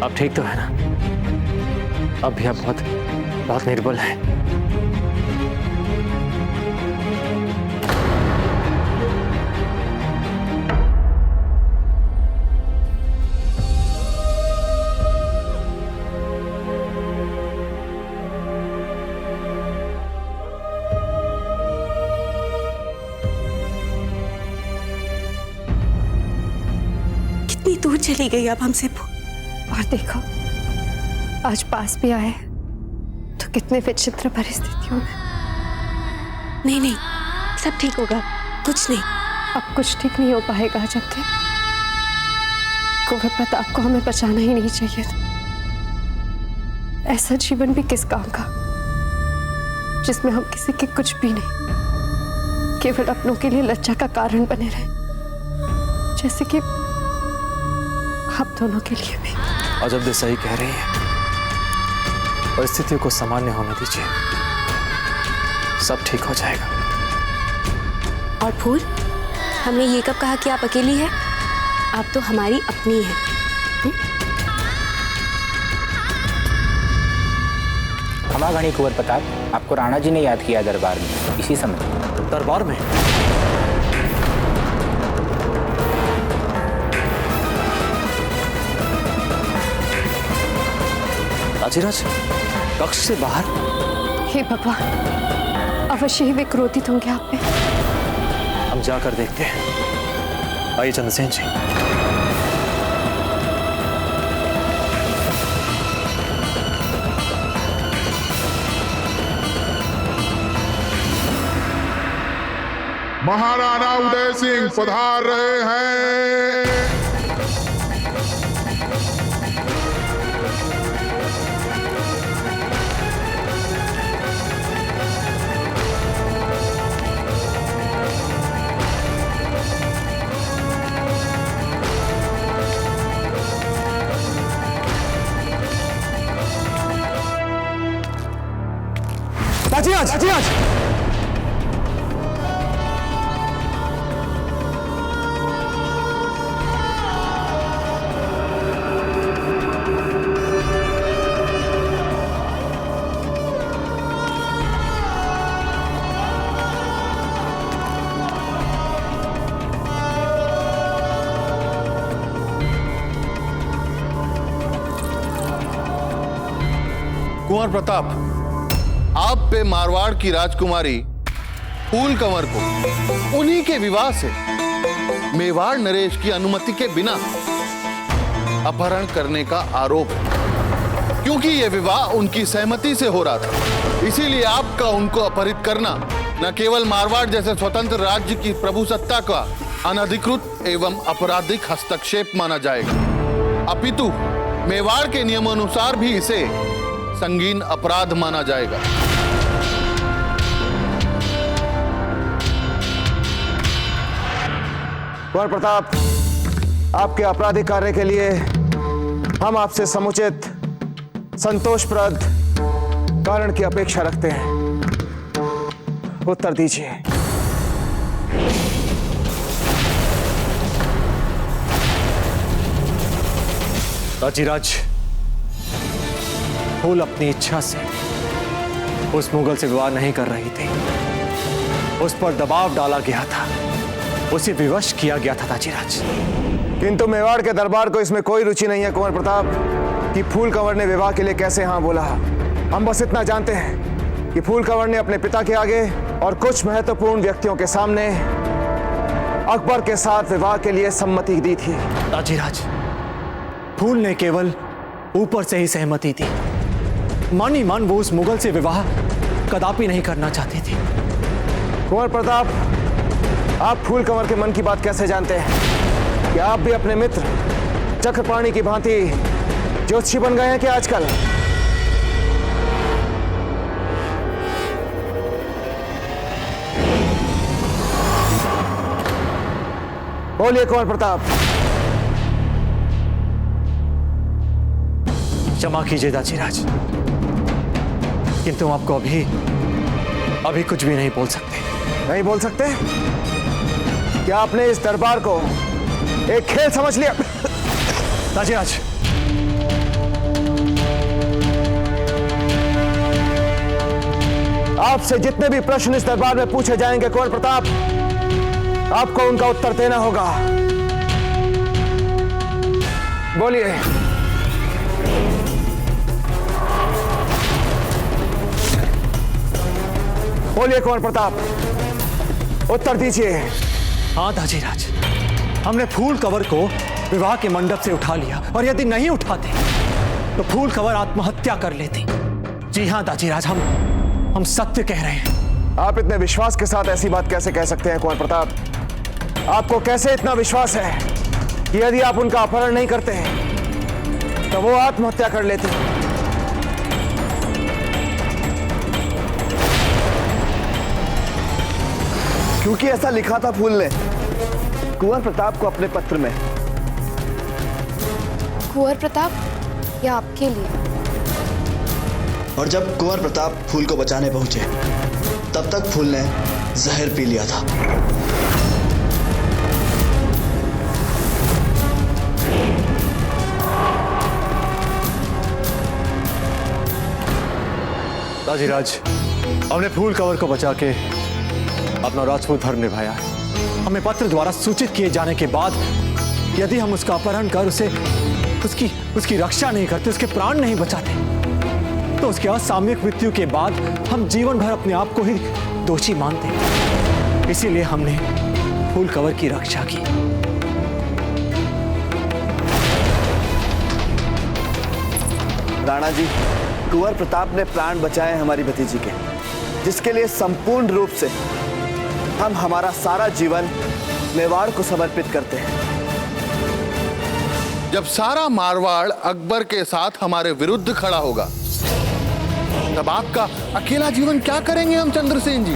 [SPEAKER 10] अब ठीक तो है ना? अब भी आप बहुत बहुत निर्बल हैं।
[SPEAKER 6] कितनी दूर चली गई अब हमसे वो।
[SPEAKER 12] और देखो आज पास भी आए तो कितने विचित्र परिस्थितियों में।
[SPEAKER 6] नहीं नहीं, सब ठीक होगा, कुछ नहीं।
[SPEAKER 12] अब कुछ ठीक नहीं हो पाएगा जब तक कुंवर प्रताप को हमें बचाना ही नहीं चाहिए था। ऐसा जीवन भी किस काम का जिसमें हम किसी के कुछ भी नहीं, केवल अपनों के लिए लज्जा का कारण बने रहे, जैसे कि आप दोनों के लिए भी।
[SPEAKER 10] अजब दे सही कह रही है। परिस्थितियों को सामान्य होने दीजिए, सब ठीक हो जाएगा।
[SPEAKER 6] और फूल, हमने ये कब कहा कि आप अकेली हैं? आप तो हमारी अपनी हैं।
[SPEAKER 22] क्षमागणी कुंवर प्रताप, आपको राणा जी ने याद किया दरबार में इसी समय।
[SPEAKER 10] दरबार में? दाजीराज कक्ष से बाहर?
[SPEAKER 12] हे भगवान, अवश्य ही वे क्रोधित होंगे आप पे।
[SPEAKER 10] हम जाकर देखते हैं। आइए चंद्रसेन जी।
[SPEAKER 23] महाराणा उदय सिंह पधार रहे हैं।
[SPEAKER 10] दाजीराज, दाजीराज।
[SPEAKER 21] कुंवर प्रताप, आप पे मारवाड़ की राजकुमारी फूल कंवर को उन्हीं के विवाह से मेवाड़ नरेश की अनुमति के बिना अपहरण करने का आरोप है। क्योंकि यह विवाह उनकी सहमति से हो रहा था, इसीलिए आपका उनको अपहरित करना न केवल मारवाड़ जैसे स्वतंत्र राज्य की प्रभुसत्ता का अनधिकृत एवं आपराधिक हस्तक्षेप माना जाएगा, अपितु मेवाड़ के नियमानुसार भी इसे संगीन अपराध माना जाएगा।
[SPEAKER 4] कुंवर प्रताप, आपके आपराधिक कार्य के लिए हम आपसे समुचित संतोषप्रद कारण की अपेक्षा रखते हैं। उत्तर दीजिए।
[SPEAKER 10] दाजीराज, फूल अपनी इच्छा से उस मुगल से विवाह नहीं कर रही थी, उस पर दबाव डाला गया था, उसे विवश किया गया था दाजीराज।
[SPEAKER 4] किंतु मेवाड़ के दरबार को इसमें कोई रुचि नहीं है कुंवर प्रताप कि फूल कंवर ने विवाह के लिए कैसे हाँ बोला। हम बस इतना जानते हैं कि फूल कंवर ने अपने पिता के आगे और कुछ महत्वपूर्ण व्यक्तियों के सामने अकबर के साथ विवाह के लिए सम्मति दी थी।
[SPEAKER 10] दाजीराज, फूल ने केवल ऊपर से ही सहमति दी, मन ही मन वो उस मुगल से विवाह कदापि नहीं करना चाहती थी।
[SPEAKER 4] कुंवर प्रताप, आप फूल कंवर के मन की बात कैसे जानते हैं? क्या आप भी अपने मित्र चक्रपाणी की भांति ज्योतिषी बन गए हैं क्या आजकल? बोलिए कुंवर प्रताप।
[SPEAKER 10] क्षमा कीजिए दाजीराज, किंतु आपको अभी कुछ भी नहीं बोल सकते।
[SPEAKER 4] नहीं बोल सकते? क्या आपने इस दरबार को एक खेल समझ लिया?
[SPEAKER 10] दाजीराज,
[SPEAKER 4] आपसे जितने भी प्रश्न इस दरबार में पूछे जाएंगे कुंवर प्रताप, आपको उनका उत्तर देना होगा। बोलिए। बोलिए कुंवर प्रताप, उत्तर दीजिए।
[SPEAKER 10] हाँ दाजीराज, हमने फूल कंवर को विवाह के मंडप से उठा लिया, और यदि नहीं उठाते तो फूल कंवर आत्महत्या कर लेती। जी हाँ दाजीराज, हम सत्य कह रहे हैं।
[SPEAKER 4] आप इतने विश्वास के साथ ऐसी बात कैसे कह सकते हैं कुंवर प्रताप? आपको कैसे इतना विश्वास है कि यदि आप उनका अपहरण नहीं करते तो वो आत्महत्या कर लेते? क्योंकि ऐसा लिखा था फूल ने कुंवर प्रताप को अपने पत्र में।
[SPEAKER 8] कुंवर प्रताप, यह आपके लिए।
[SPEAKER 1] और जब कुंवर प्रताप फूल को बचाने पहुंचे तब तक फूल ने जहर पी लिया था।
[SPEAKER 10] दाजीराज, हमने फूल कंवर को बचा के अपना राजपूत धर्म निभाया है। हमें पत्र द्वारा सूचित किए जाने के बाद यदि हम उसका अपहरण कर उसकी रक्षा नहीं करते, उसके प्राण नहीं बचाते, तो उसके असामयिक मृत्यु के बाद हम जीवन भर अपने आप को ही दोषी मानते। इसीलिए हमने फूल कंवर की रक्षा की।
[SPEAKER 4] राणा जी, कुंवर प्रताप ने प्राण बचाए हमारी भतीजी के, जिसके लिए संपूर्ण रूप से हम हमारा सारा जीवन मेवाड़ को समर्पित करते हैं।
[SPEAKER 21] जब सारा मारवाड़ अकबर के साथ हमारे विरुद्ध खड़ा होगा तब आपका अकेला जीवन क्या करेंगे हम चंद्रसेन जी?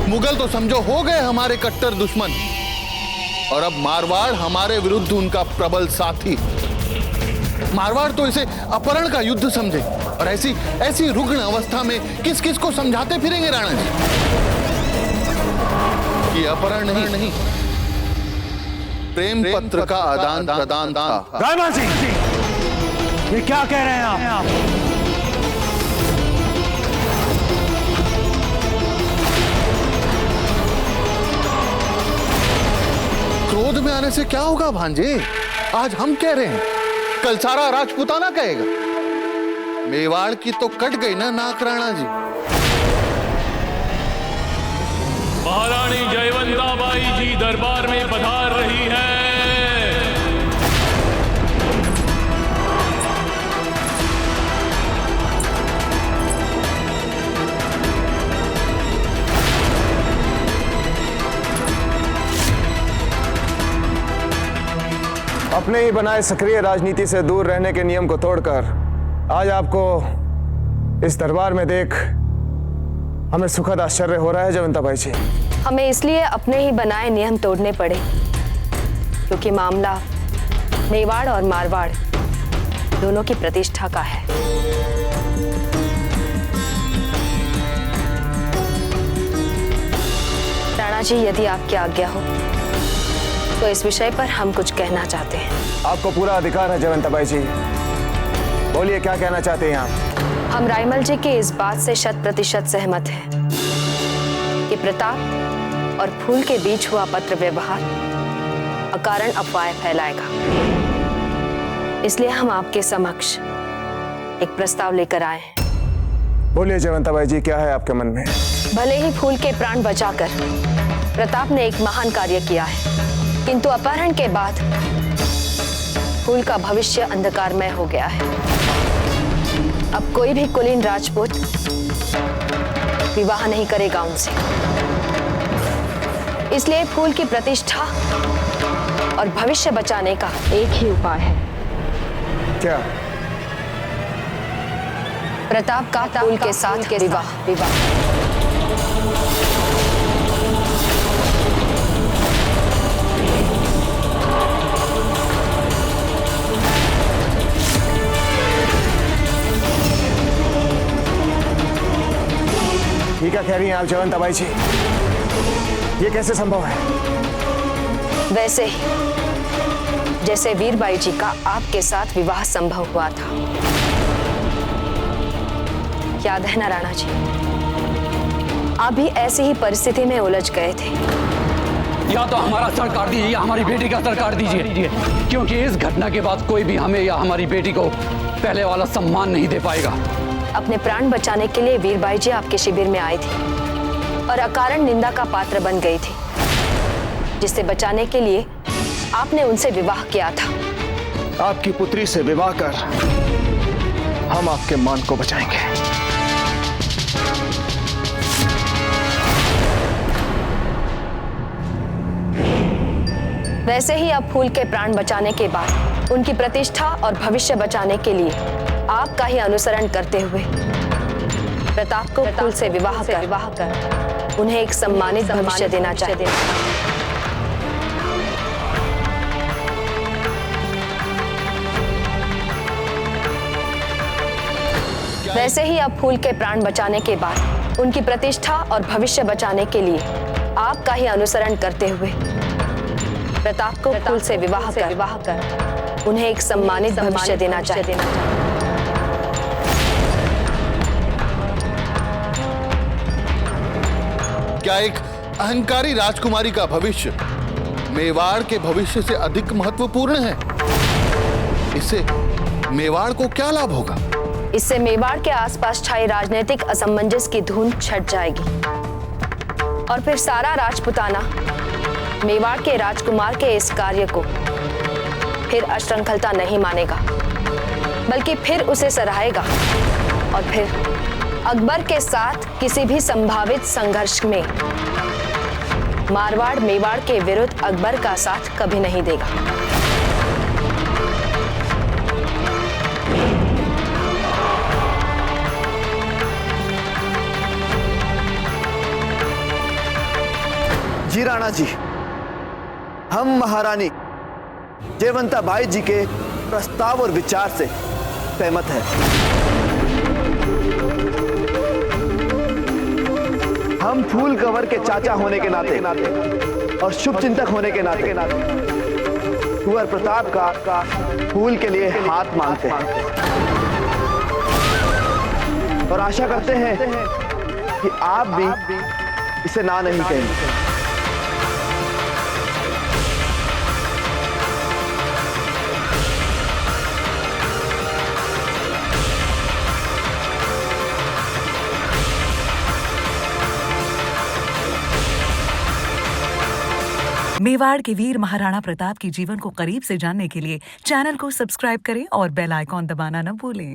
[SPEAKER 21] मुगल तो समझो हो गए हमारे कट्टर दुश्मन, और अब मारवाड़ हमारे विरुद्ध उनका प्रबल साथी। मारवाड़ तो इसे अपहरण का युद्ध समझे, और ऐसी रुग्ण अवस्था में किस किस को समझाते फिरेंगे राणा जी? ये अपहरण नहीं, प्रेम पत्र का आदान प्रदान था।
[SPEAKER 10] रायमान सिंह, ये क्या कह रहे हैं आप?
[SPEAKER 21] क्रोध में आने से क्या होगा भांजे? आज हम कह रहे हैं, कल सारा राजपूताना कहेगा। मेवाड़ की तो कट गई ना नाक राणा जी।
[SPEAKER 15] महारानी जयवंताबाई जी दरबार में पधार रही है।
[SPEAKER 4] अपने ही बनाए सक्रिय राजनीति से दूर रहने के नियम को तोड़कर आज आपको इस दरबार में देख हमें सुखद आश्चर्य हो रहा है जयवंताबाई जी।
[SPEAKER 6] हमें इसलिए अपने ही बनाए नियम तोड़ने पड़े क्योंकि मामला मेवाड़ और मारवाड़ दोनों की प्रतिष्ठा का है। राणा जी, यदि आपकी आज्ञा हो तो इस विषय पर हम कुछ कहना चाहते हैं।
[SPEAKER 4] आपको पूरा अधिकार है जयवंताबाई जी, बोलिए क्या कहना चाहते हैं आप?
[SPEAKER 6] हम रायमल जी के इस बात से 100% सहमत हैं कि प्रताप और फूल के बीच हुआ पत्र व्यवहार अकारण अफवाहें फैलाएगा। इसलिए हम आपके समक्ष एक प्रस्ताव लेकर आए हैं।
[SPEAKER 4] बोलिए जयवंताबाई जी, क्या है आपके मन में?
[SPEAKER 6] भले ही फूल के प्राण बचाकर प्रताप ने एक महान कार्य किया है, किंतु अपहरण के बाद फूल का भविष्य अंधकारमय हो गया है। अब कोई भी कुलीन राजपूत विवाह नहीं करेगा उनसे। इसलिए फूल की प्रतिष्ठा और भविष्य बचाने का एक ही उपाय है।
[SPEAKER 4] क्या?
[SPEAKER 6] प्रताप का फूल के साथ विवाह।
[SPEAKER 4] ठीक है, कह रही हैं आप जयवंताबाई जी, ये कैसे संभव है?
[SPEAKER 6] वैसे ही जैसे वीरबाई जी का आपके साथ विवाह संभव हुआ था। याद है ना राणा जी? आप भी ऐसी ही परिस्थिति में उलझ गए थे।
[SPEAKER 14] या तो हमारा सर काट दीजिए या हमारी बेटी का सर काट दीजिए, क्योंकि इस घटना के बाद कोई भी हमें या हमारी बेटी को पहले वाला सम्मान नहीं दे पाएगा।
[SPEAKER 6] अपने प्राण बचाने के लिए वीरबाई जी आपके शिविर में आई थी और अकारण निंदा का पात्र बन गई थी, जिसे बचाने के लिए आपने उनसे विवाह किया था।
[SPEAKER 4] आपकी पुत्री से विवाह कर हम आपके मान को बचाएंगे।
[SPEAKER 6] वैसे ही अब फूल के प्राण बचाने के बाद उनकी प्रतिष्ठा और भविष्य बचाने के लिए आपका ही अनुसरण करते हुए प्रताप को फूल से विवाह कर उन्हें एक सम्मानित भविष्य देना चाहिए। वैसे ही अब फूल के प्राण बचाने के बाद उनकी प्रतिष्ठा और भविष्य बचाने के लिए आपका ही अनुसरण करते हुए प्रताप को फूल से विवाह कर उन्हें एक सम्मानित भविष्य देना चाहिए।
[SPEAKER 21] क्या एक अहंकारी राजकुमारी का भविष्य मेवाड़ के भविष्य से अधिक महत्वपूर्ण है? इससे मेवाड़ को क्या लाभ होगा?
[SPEAKER 6] इससे मेवाड़ के आसपास छाई राजनीतिक असमंजस की धुन छट जाएगी और फिर सारा राजपुताना मेवाड़ के राजकुमार के इस कार्य को फिर अश्रृंखलता नहीं मानेगा, बल्कि फिर उसे सराहेगा और फिर अकबर के साथ किसी भी संभावित संघर्ष में मारवाड़ मेवाड़ के विरुद्ध अकबर का साथ कभी नहीं देगा।
[SPEAKER 4] जी राणा जी, हम महारानी जयवंता बाई जी के प्रस्ताव और विचार से सहमत हैं। हम फूल कंवर के चाचा होने के नाते और शुभ चिंतक होने के नाते कुंवर प्रताप का फूल के लिए हाथ मांगते हैं और आशा करते हैं कि आप भी इसे ना नहीं कहेंगे।
[SPEAKER 16] मेवाड़ के वीर महाराणा प्रताप के जीवन को करीब से जानने के लिए चैनल को सब्सक्राइब करें और बेल आइकॉन दबाना न भूलें।